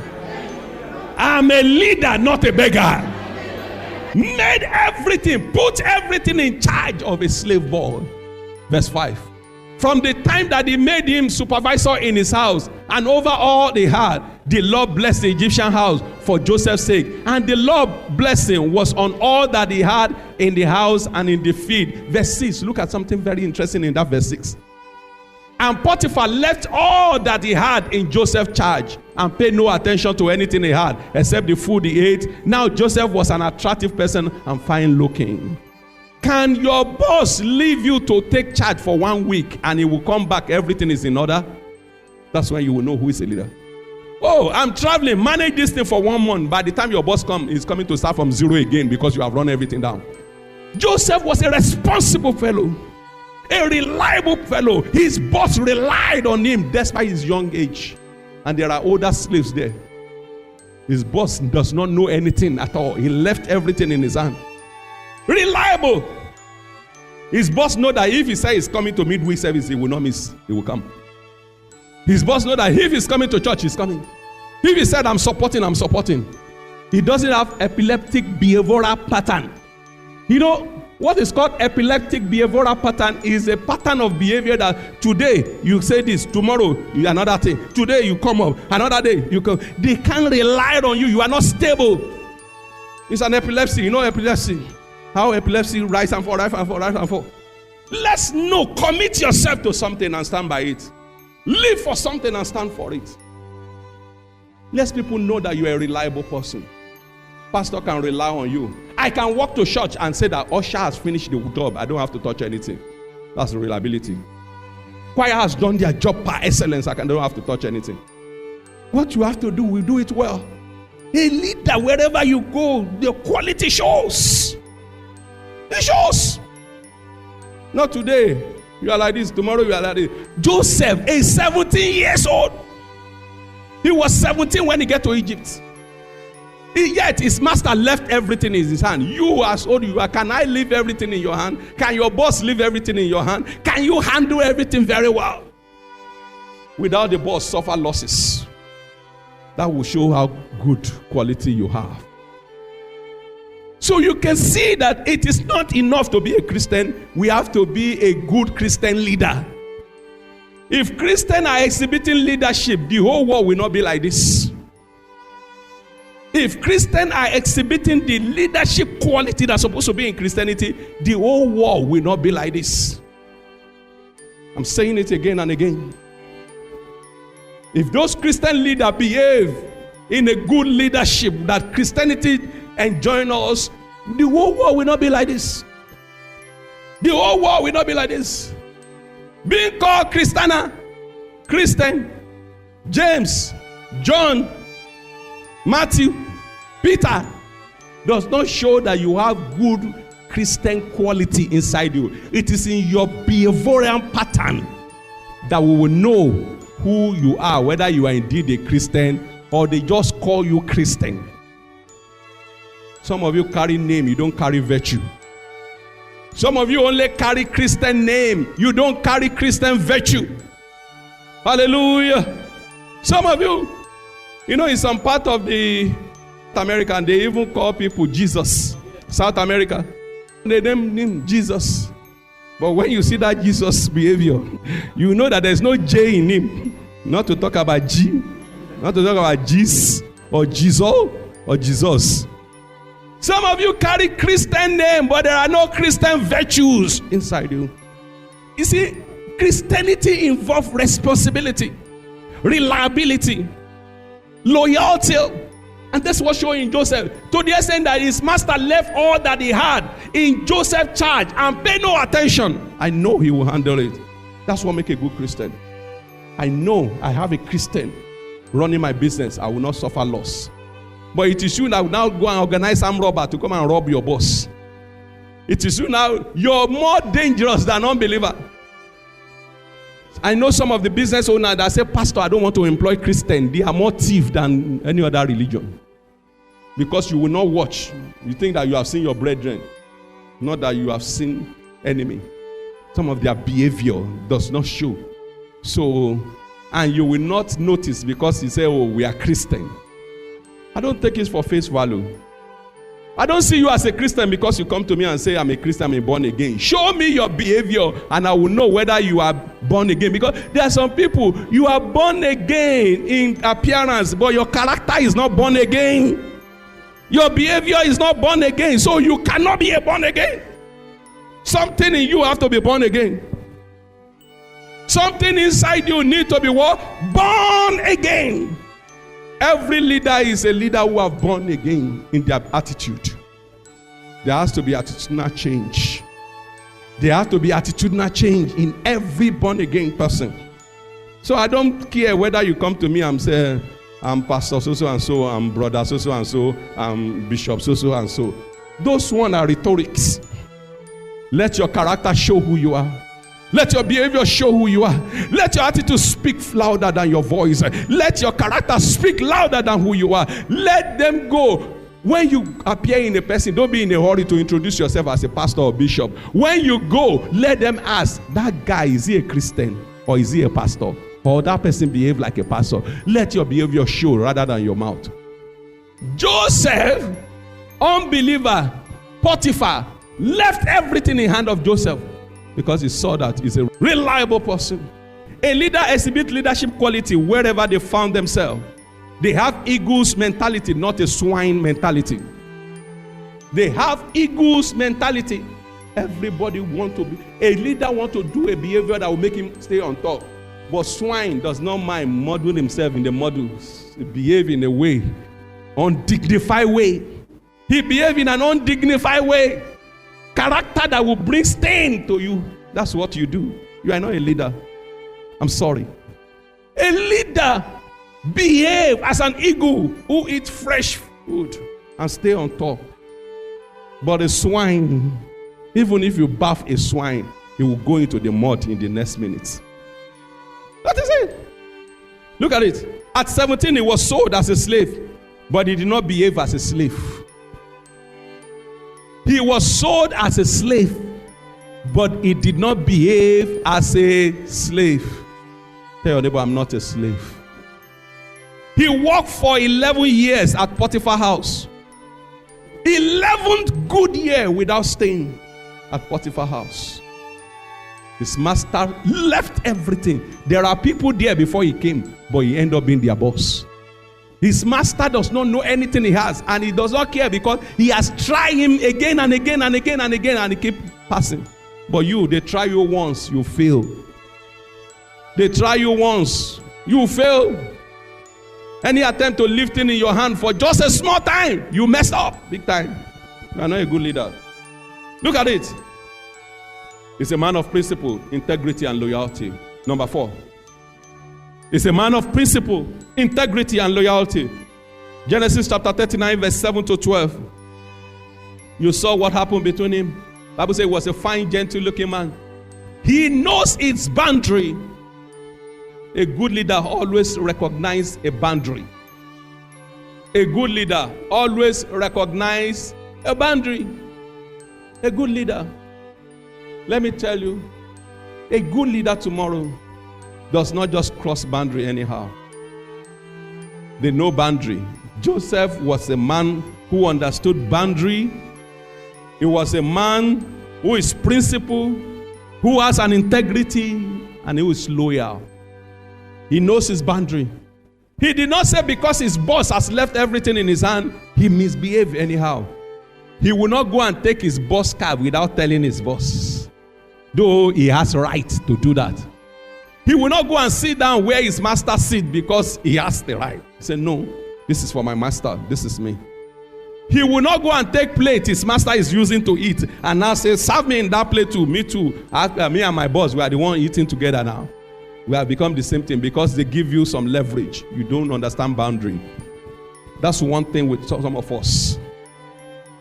I'm a leader, not a beggar. Made everything, put everything in charge of a slave boy. Verse 5. From the time that he made him supervisor in his house, and over all they had, the Lord blessed the Egyptian house for Joseph's sake. And the Lord blessing was on all that he had in the house and in the field. Verse 6. Look at something very interesting in that verse 6. And Potiphar left all that he had in Joseph's charge and paid no attention to anything he had except the food he ate. Now Joseph was an attractive person and fine looking. Can your boss leave you to take charge for 1 week and he will come back, everything is in order? That's when you will know who is a leader. Oh, I'm traveling, manage this thing for 1 month. By the time your boss comes, he's coming to start from zero again because you have run everything down. Joseph was a responsible fellow, a reliable fellow. His boss relied on him despite his young age. And there are older slaves there. His boss does not know anything at all. He left everything in his hand. Reliable. His boss knows that if he says he's coming to midweek service, he will not miss. He will come. His boss knows that if he's coming to church, he's coming. If he said, I'm supporting, I'm supporting. He doesn't have epileptic behavioral pattern. You know, What is called epileptic behavioral pattern is a pattern of behavior that today you say this, tomorrow another thing, today you come up, another day you come. They can't rely on you. You are not stable. It's an epilepsy. You know epilepsy. How epilepsy rise and fall, rise and fall, rise and fall. Let's know. Commit yourself to something and stand by it. Live for something and stand for it. Let people know that you are a reliable person. Pastor can rely on you. I can walk to church and say that usher has finished the job. I don't have to touch anything. That's reliability. Choir has done their job by excellence. I don't have to touch anything. What you have to do, we do it well. A leader, wherever you go, the quality shows. It shows. Not today. You are like this. Tomorrow you are like this. Joseph is 17 years old. He was 17 when he got to Egypt. Yet his master left everything in his hand. You as old you are, can I leave everything in your hand? Can your boss leave everything in your hand? Can you handle everything very well? Without the boss suffer losses. That will show how good quality you have. So you can see that it is not enough to be a Christian. We have to be a good Christian leader. If Christians are exhibiting leadership, the whole world will not be like this. If Christians are exhibiting the leadership quality that's supposed to be in Christianity, the whole world will not be like this. I'm saying it again and again. If those Christian leaders behave in a good leadership that Christianity enjoins us, the whole world will not be like this. The whole world will not be like this. Being called Christian, James, John, Matthew, Peter does not show that you have good Christian quality inside you. It is in your behavioral pattern that we will know who you are, whether you are indeed a Christian or they just call you Christian. Some of you carry name, you don't carry virtue. Some of you only carry Christian name, you don't carry Christian virtue. Hallelujah. Some of you, in some part of the America, they even call people Jesus. South America, they name him Jesus. But when you see that Jesus behavior, you know that there's no J in him. Not to talk about G, not to talk about Jesus or Jesus or Jesus. Some of you carry Christian name, but there are no Christian virtues inside you. You see, Christianity involves responsibility, reliability, loyalty. And that's what showing Joseph. To the extent that his master left all that he had in Joseph's charge and paid no attention. I know he will handle it. That's what makes a good Christian. I know I have a Christian running my business. I will not suffer loss. But it is you that will now go and organize some robber to come and rob your boss. It is you now. You're more dangerous than unbeliever. I know some of the business owners that say, Pastor, I don't want to employ Christian. They are more thief than any other religion. Because you will not watch. You think that you have seen your brethren. Not that you have seen enemy. Some of their behavior does not show. So, and you will not notice because you say, oh, we are Christian. I don't take it for face value. I don't see you as a Christian because you come to me and say, I'm a Christian, I'm born again. Show me your behavior and I will know whether you are born again. Because there are some people, you are born again in appearance, but your character is not born again. Your behavior is not born again, so you cannot be a born again. Something in you have to be born again. Something inside you need to be what? Born again. Every leader is a leader who have born again in their attitude. There has to be attitudinal change. There has to be attitudinal change in every born again person. So I don't care whether you come to me and say, I'm pastor so and so, I'm brother so and so, I'm bishop so and so. Those ones are rhetorics. Let your character show who you are. Let your behavior show who you are. Let your attitude speak louder than your voice. Let your character speak louder than who you are. Let them go. When you appear in a person, don't be in a hurry to introduce yourself as a pastor or bishop. When you go, let them ask, that guy, is he a Christian or is he a pastor? Or that person behave like a pastor? Let your behavior show rather than your mouth. Joseph, unbeliever, Potiphar, left everything in the hand of Joseph because he saw that he's a reliable person. A leader exhibits leadership quality wherever they found themselves. They have eagle's mentality, not a swine mentality. They have eagle's mentality. Everybody want to be, a leader want to do a behavior that will make him stay on top. But swine does not mind muddling himself in the muddles. He behave in a way, undignified way. He behave in an undignified way. Character that will bring stain to you. That's what you do. You are not a leader. I'm sorry. A leader behave as an eagle who eats fresh food and stay on top. But a swine, even if you bath a swine, he will go into the mud in the next minute. That is it. Look at it. At 17, he was sold as a slave, but he did not behave as a slave. He was sold as a slave, but he did not behave as a slave. Tell your neighbor, I'm not a slave. He worked for 11 years at Potiphar's house. 11th good year without staying at Potiphar's house. His master left everything. There are people there before he came, but he ended up being their boss. His master does not know anything he has, and he does not care because he has tried him again and again and again and again, and he keeps passing. But you, they try you once, you fail. They try you once, you fail. Any attempt to lift it in your hand for just a small time, you mess up big time. You are not a good leader. Look at it. He's a man of principle, integrity, and loyalty. Number 4. He's a man of principle, integrity, and loyalty. Genesis chapter 39, verse 7 to 12. You saw what happened between him. The Bible says he was a fine, gentle-looking man. He knows its boundary. A good leader always recognizes a boundary. A good leader always recognizes a boundary. A good leader. Let me tell you, a good leader tomorrow does not just cross boundary anyhow. They know boundary. Joseph was a man who understood boundary. He was a man who is principled, who has an integrity, and who is loyal. He knows his boundary. He did not say because his boss has left everything in his hand, he misbehaved anyhow. He will not go and take his boss car without telling his boss, though he has right to do that. He will not go and sit down where his master sits because he has the right. He said, no, this is for my master. This is me. He will not go and take plate his master is using to eat and now say, serve me in that plate too. Me too. Me and my boss, we are the one eating together now. We have become the same thing because they give you some leverage. You don't understand boundary. That's one thing with some of us.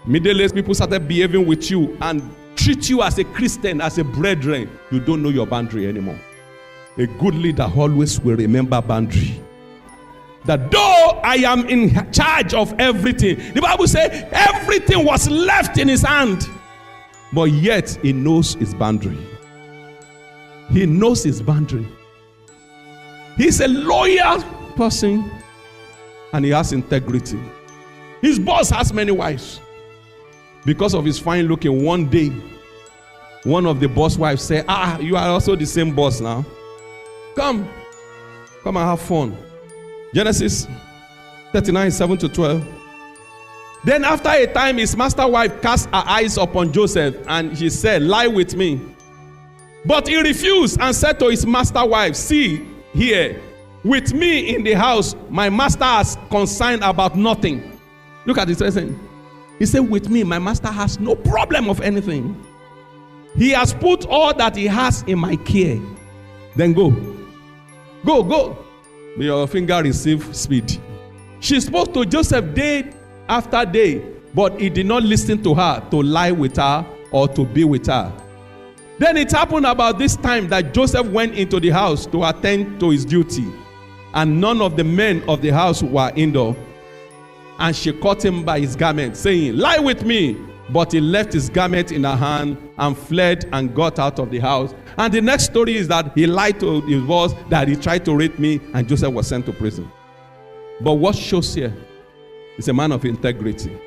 Middle-aged people started behaving with you and treat you as a Christian, as a brethren. You don't know your boundary anymore. A good leader always will remember boundary. That though I am in charge of everything, the Bible says everything was left in his hand, but yet he knows his boundary. He knows his boundary. He's a loyal person and he has integrity. His boss has many wives. Because of his fine looking, one day, one of the boss wives said, you are also the same boss now. Come and have fun. Genesis 39, 7 to 12. Then after a time, his master wife cast her eyes upon Joseph, and she said, lie with me. But he refused and said to his master wife, see here, with me in the house, my master has concerned about nothing. Look at this lesson. He said, with me, my master has no problem of anything. He has put all that he has in my care. Then go. Go. May your finger receive speed. She spoke to Joseph day after day, but he did not listen to her to lie with her or to be with her. Then it happened about this time that Joseph went into the house to attend to his duty, and none of the men of the house were indoor. And she caught him by his garment, saying, lie with me. But he left his garment in her hand and fled and got out of the house. And the next story is that he lied to his boss that he tried to rape me, and Joseph was sent to prison. But what shows here is a man of integrity.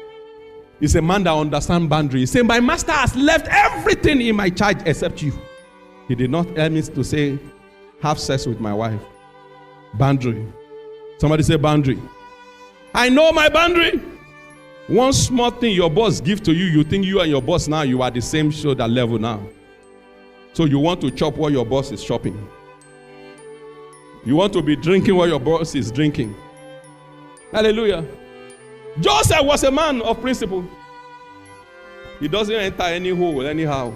He's a man that understands boundaries. He said, my master has left everything in my charge except you. He did not help me to say, have sex with my wife. Boundary. Somebody say boundary. I know my boundary. One small thing your boss gives to you, you think you and your boss now, you are the same shoulder level now. So you want to chop what your boss is chopping. You want to be drinking what your boss is drinking. Hallelujah. Joseph was a man of principle. He doesn't enter any hole anyhow.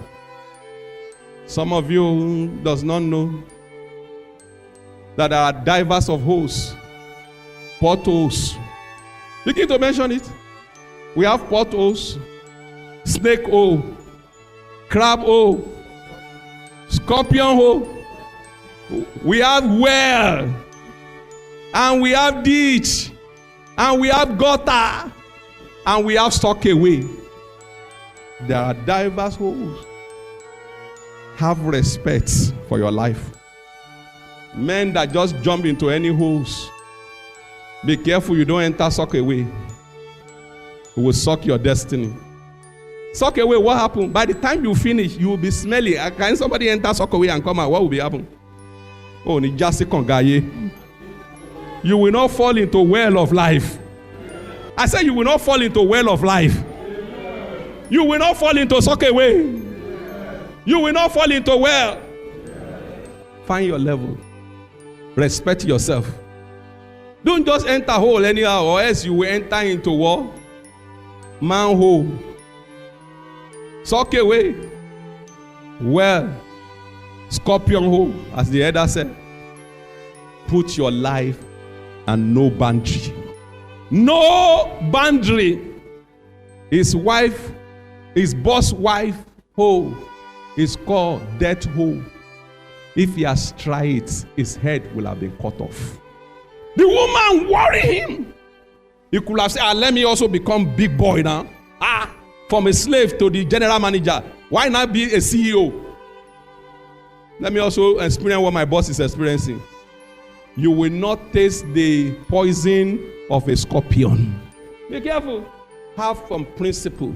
Some of you does not know that there are divers of holes, potholes. Begin to mention it. We have potholes, snake hole, crab hole, scorpion hole. We have well, and we have ditch, and we have gutter, and we have stock away. There are diverse holes. Have respect for your life. Men that just jump into any holes, be careful you don't enter suck away. It will suck your destiny. Suck away, what happened? By the time you finish, you will be smelly. Can somebody enter suck away and come out? What will be happen? Oh, ni jasi kongaye. You will not fall into well of life. I said you will not fall into well of life. You will not fall into suck away. You will not fall into well. Find your level. Respect yourself. Don't just enter hole anyhow, or else you will enter into what? Manhole. Suck away. Well, scorpion hole, as the elder said. Put your life and no boundary. No boundary. His wife, his boss wife hole is called death hole. If he has tried it, his head will have been cut off. The woman worried him. He could have said, let me also become big boy now. From a slave to the general manager. Why not be a CEO? Let me also experience what my boss is experiencing. You will not taste the poison of a scorpion. Be careful. Have some principle.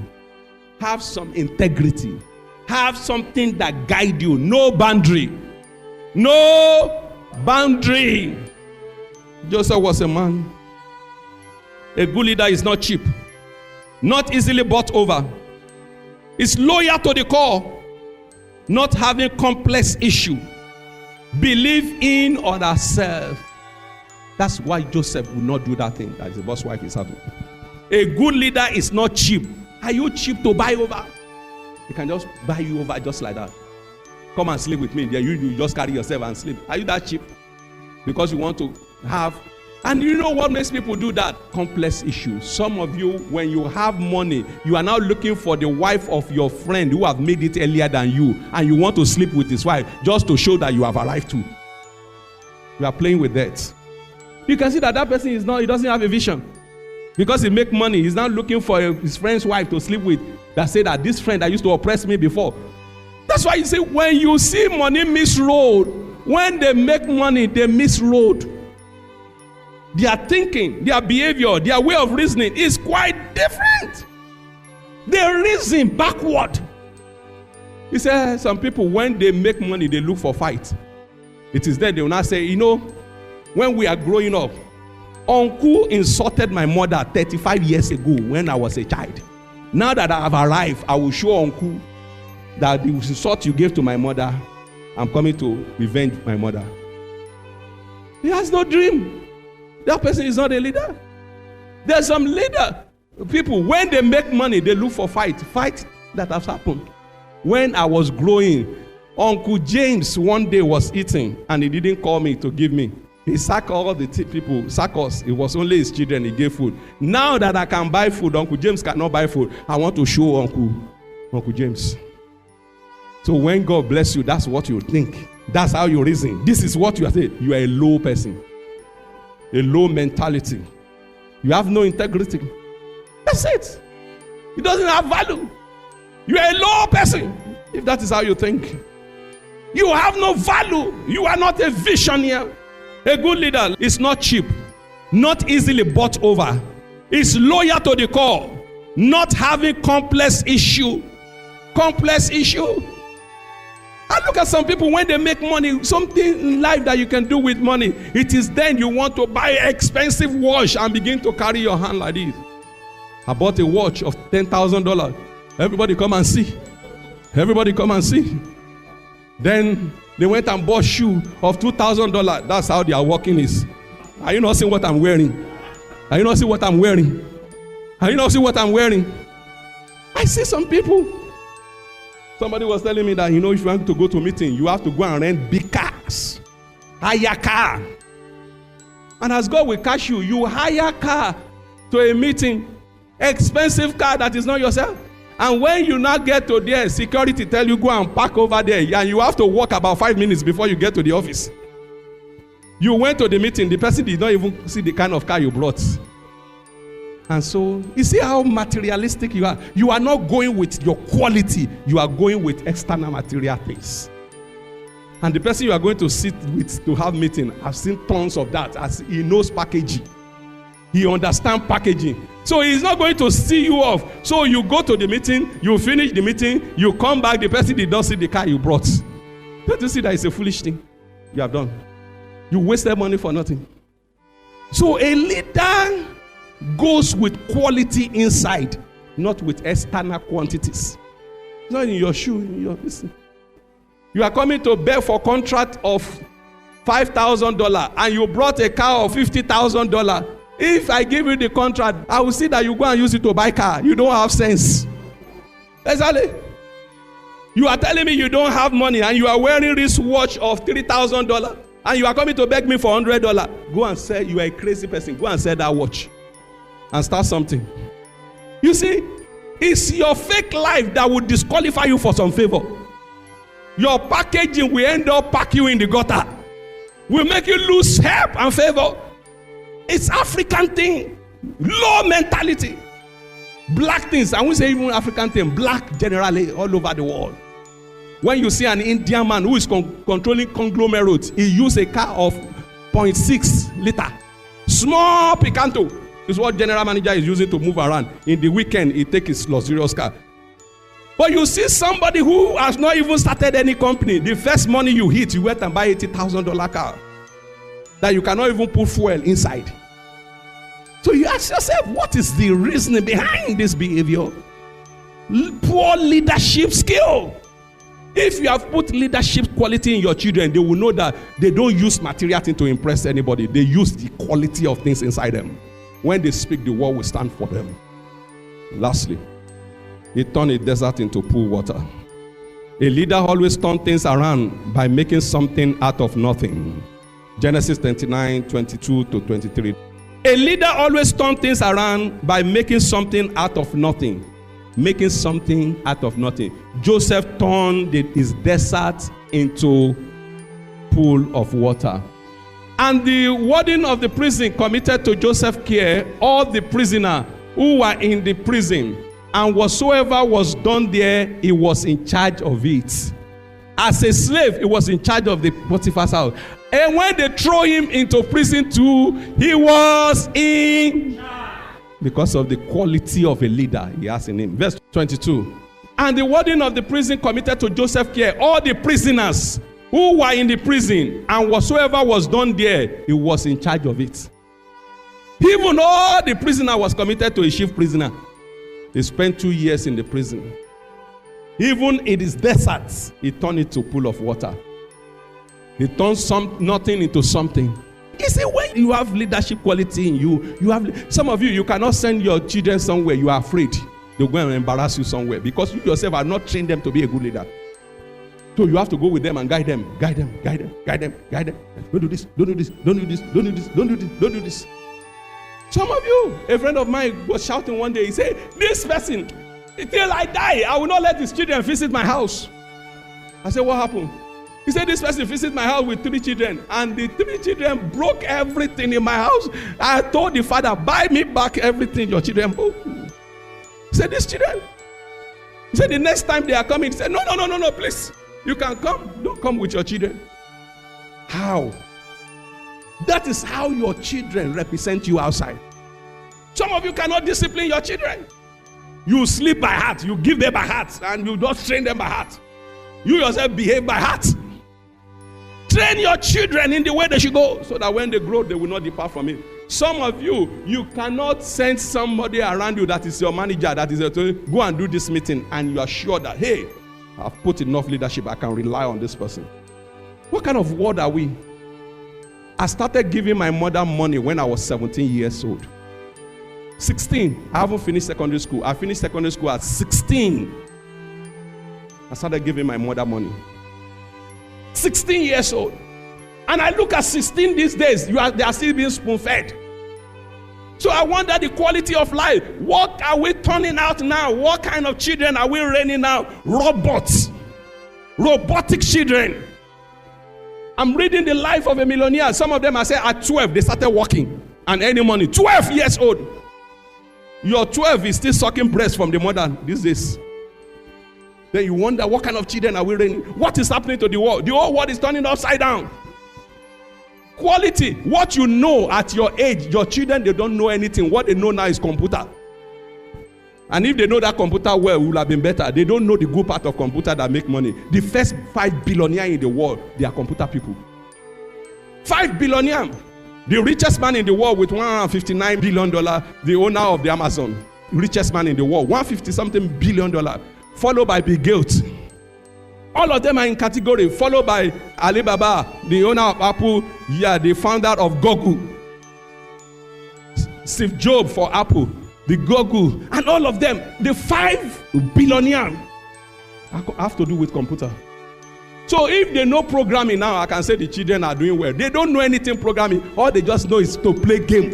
Have some integrity. Have something that guide you. No boundary. No boundary. Joseph was a man. A good leader is not cheap. Not easily bought over. It's loyal to the core. Not having complex issue. Believe in or herself. That's why Joseph would not do that thing that his boss wife is having. A good leader is not cheap. Are you cheap to buy over? He can just buy you over just like that. Come and sleep with me. Yeah, you just carry yourself and sleep. Are you that cheap? Because you want to have. And you know what makes people do that? Complex issues. Some of you, when you have money, you are now looking for the wife of your friend who have made it earlier than you, and you want to sleep with his wife just to show that you have arrived too. You are playing with that. You can see that that person is not, he doesn't have a vision. Because he make money, he's now looking for his friend's wife to sleep with. That say that this friend that used to oppress me before. That's why you say when you see money miss road, when they make money, they miss road. Their thinking, their behavior, their way of reasoning is quite different. They reason backward. He said some people, when they make money, they look for fight. It is then they will not say, you know, when we are growing up, Uncle insulted my mother 35 years ago when I was a child. Now that I have arrived, I will show Uncle that the insult you gave to my mother, I'm coming to revenge my mother. He has no dream. That person is not a leader. There's some leader people, when they make money, they look for fight that has happened. When I was growing, Uncle James one day was eating and he didn't call me to give me. He sacked all the people, sacked us. It was only his children he gave food. Now that I can buy food, Uncle James cannot buy food. I want to show Uncle James. So when God bless you, that's what you think. That's how you reason. This is what you are saying. You are a low person. A low mentality. You have no integrity. That's it. It doesn't have value. You are a low person. If that is how you think. You have no value. You are not a visionary. A good leader is not cheap. Not easily bought over. Is loyal to the core. Not having complex issue. Complex issue. I look at some people when they make money, something in life that you can do with money. It is then you want to buy expensive watch and begin to carry your hand like this. I bought a watch of $10,000. Everybody come and see. Everybody come and see. Then they went and bought shoe of $2,000. That's how their walking is. Are you not seeing what I'm wearing? Are you not seeing what I'm wearing? Are you not seeing what I'm wearing? I see some people. Somebody was telling me that, if you want to go to a meeting, you have to go and rent big cars. Hire car. And as God will catch you, you hire car to a meeting. Expensive car that is not yourself. And when you now get to there, security tell you go and park over there. And you have to walk about 5 minutes before you get to the office. You went to the meeting, the person did not even see the kind of car you brought. And so, you see how materialistic you are. You are not going with your quality. You are going with external material things. And the person you are going to sit with to have meeting, I've seen tons of that, as he knows packaging. He understands packaging. So he's not going to see you off. So you go to the meeting, you finish the meeting, you come back, the person did not see the car you brought. Don't you see that it's a foolish thing you have done? You wasted money for nothing. So a leader goes with quality inside, not with external quantities. Not in your shoe, in your business. You are coming to beg for contract of $5,000 and you brought a car of $50,000. If I give you the contract, I will see that you go and use it to buy car. You don't have sense. Exactly. You are telling me you don't have money and you are wearing this watch of $3,000 and you are coming to beg me for $100. Go and sell. You are a crazy person. Go and sell that watch and start something. You see, it's your fake life that will disqualify you for some favor. Your packaging will end up packing you in the gutter. Will make you lose help and favor. It's African thing. Low mentality. Black things. I won't say even African thing. Black generally all over the world. When you see an Indian man who is controlling conglomerates, he uses a car of 0.6 liter. Small Picanto is what general manager is using to move around. In the weekend, he takes his luxurious car. But you see somebody who has not even started any company, the first money you hit, you went and buy $80,000 car that you cannot even put fuel inside. So you ask yourself, what is the reason behind this behavior? Poor leadership skill. If you have put leadership quality in your children, they will know that they don't use material things to impress anybody. They use the quality of things inside them. When they speak, the word will stand for them. Lastly, he turned a desert into pool water. A leader always turns things around by making something out of nothing. Genesis 29:22-23. A leader always turns things around by making something out of nothing. Making something out of nothing. Joseph turned his desert into pool of water. And the warden of the prison committed to Joseph's care all the prisoners who were in the prison, and whatsoever was done there, he was in charge of it. As a slave, he was in charge of the Potiphar's house. And when they throw him into prison too, he was in, because of the quality of a leader he has in him. Verse 22. And the warden of the prison committed to Joseph's care all the prisoners who were in the prison, and whatsoever was done there, he was in charge of it. Even all the prisoner was committed to a chief prisoner. He spent 2 years in the prison. Even in his desert, he turned it to a pool of water. He turned nothing into something. You see, when you have leadership quality in you, some of you cannot send your children somewhere. You are afraid they'll go and embarrass you somewhere because you yourself have not trained them to be a good leader. So you have to go with them and guide them. Don't do this, don't do this, don't do this, don't do this, don't do this, don't do this. Some of you, a friend of mine was shouting one day, he said, this person, till I die, I will not let his children visit my house. I said, what happened? He said, this person visited my house with 3 children, and the 3 children broke everything in my house. I told the father, buy me back everything your children broke. He said, these children? He said, the next time they are coming, he said, no, please. You can come. Don't come with your children. How? That is how your children represent you outside. Some of you cannot discipline your children. You sleep by heart. You give them by heart. And you just train them by heart. You yourself behave by heart. Train your children in the way they should go, so that when they grow, they will not depart from it. Some of you, you cannot send somebody around you that is your manager, that is go and do this meeting, and you are sure that, hey, I've put enough leadership, I can rely on this person. What kind of world are we? I started giving my mother money when I was 17 years old. 16, I haven't finished secondary school. I finished secondary school at 16. I started giving my mother money. 16 years old. And I look at 16 these days, they are still being spoon-fed. So I wonder the quality of life. What are we turning out now? What kind of children are we raining out? Robots. Robotic children. I'm reading the life of a millionaire. Some of them, I say, at 12, they started working and earning money. 12 years old. Your 12 is still sucking breast from the mother these days. Then you wonder, what kind of children are we raining? What is happening to the world? The whole world is turning upside down. Quality, what you know at your age, your children, they don't know anything. What they know now is computer. And if they know that computer well, it would have been better. They don't know the good part of computer that make money. The first 5 billionaires in the world, they are computer people. 5 billionaires. The richest man in the world with $159 billion, the owner of the Amazon. Richest man in the world, $150-something billion, followed by Bill Gates. All of them are in category, followed by Alibaba, the owner of Apple, the founder of Google. Steve Jobs for Apple, the Google, and all of them, the 5 billionaires have to do with computer. So if they know programming now, I can say the children are doing well. They don't know anything programming. All they just know is to play game,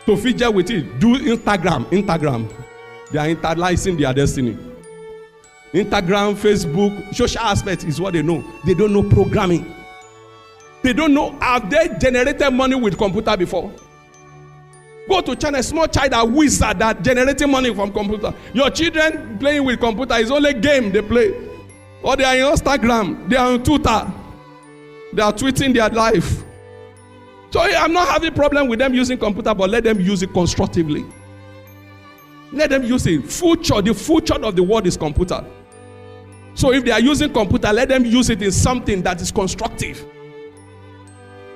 to feature with it, do Instagram. They are internalizing their destiny. Instagram, Facebook, social aspect is what they know. They don't know programming. They don't know, have they generated money with computer before? Go to China, a small child, a wizard that generating money from computer. Your children playing with computer is only game they play. Or they are in Instagram, they are on Twitter. They are tweeting their life. So I'm not having a problem with them using computer, but let them use it constructively. Let them use it. The future of the world is computer. So if they are using computer, let them use it in something that is constructive.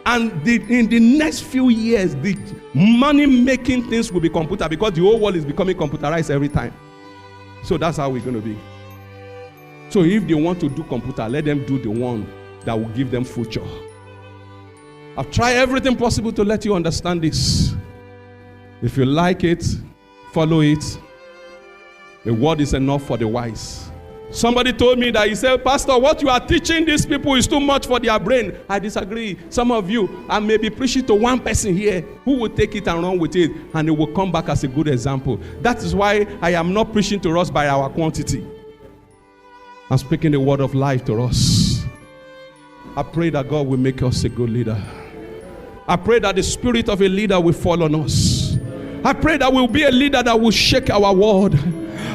And in the next few years, the money-making things will be computer, because the whole world is becoming computerized every time. So that's how we're going to be. So if they want to do computer, let them do the one that will give them future. I've tried everything possible to let you understand this. If you like it, follow it. The word is enough for the wise. Somebody told me that, he said, Pastor, what you are teaching these people is too much for their brain. I disagree. Some of you, I may be preaching to one person here who will take it and run with it, and it will come back as a good example. That is why I am not preaching to us by our quantity. I'm speaking the word of life to us. I pray that God will make us a good leader. I pray that the spirit of a leader will fall on us. I pray that we'll be a leader that will shake our world.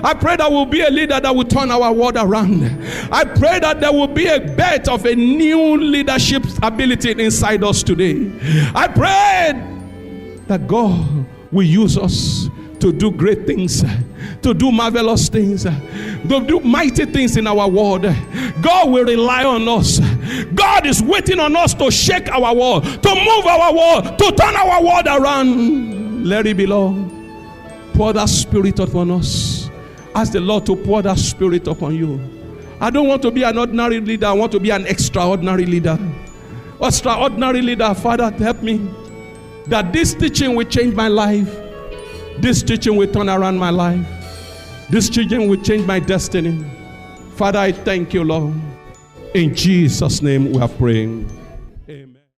I pray that we'll be a leader that will turn our world around. I pray that there will be a birth of a new leadership ability inside us today. I pray that God will use us to do great things, to do marvelous things, to do mighty things in our world. God will rely on us. God is waiting on us to shake our world, to move our world, to turn our world around. Let it be, Lord. Pour that spirit upon us. Ask the Lord to pour that spirit upon you. I don't want to be an ordinary leader. I want to be an extraordinary leader. Extraordinary leader. Father, help me that this teaching will change my life. This teaching will turn around my life. This teaching will change my destiny. Father, I thank you, Lord. In Jesus' name we are praying. Amen.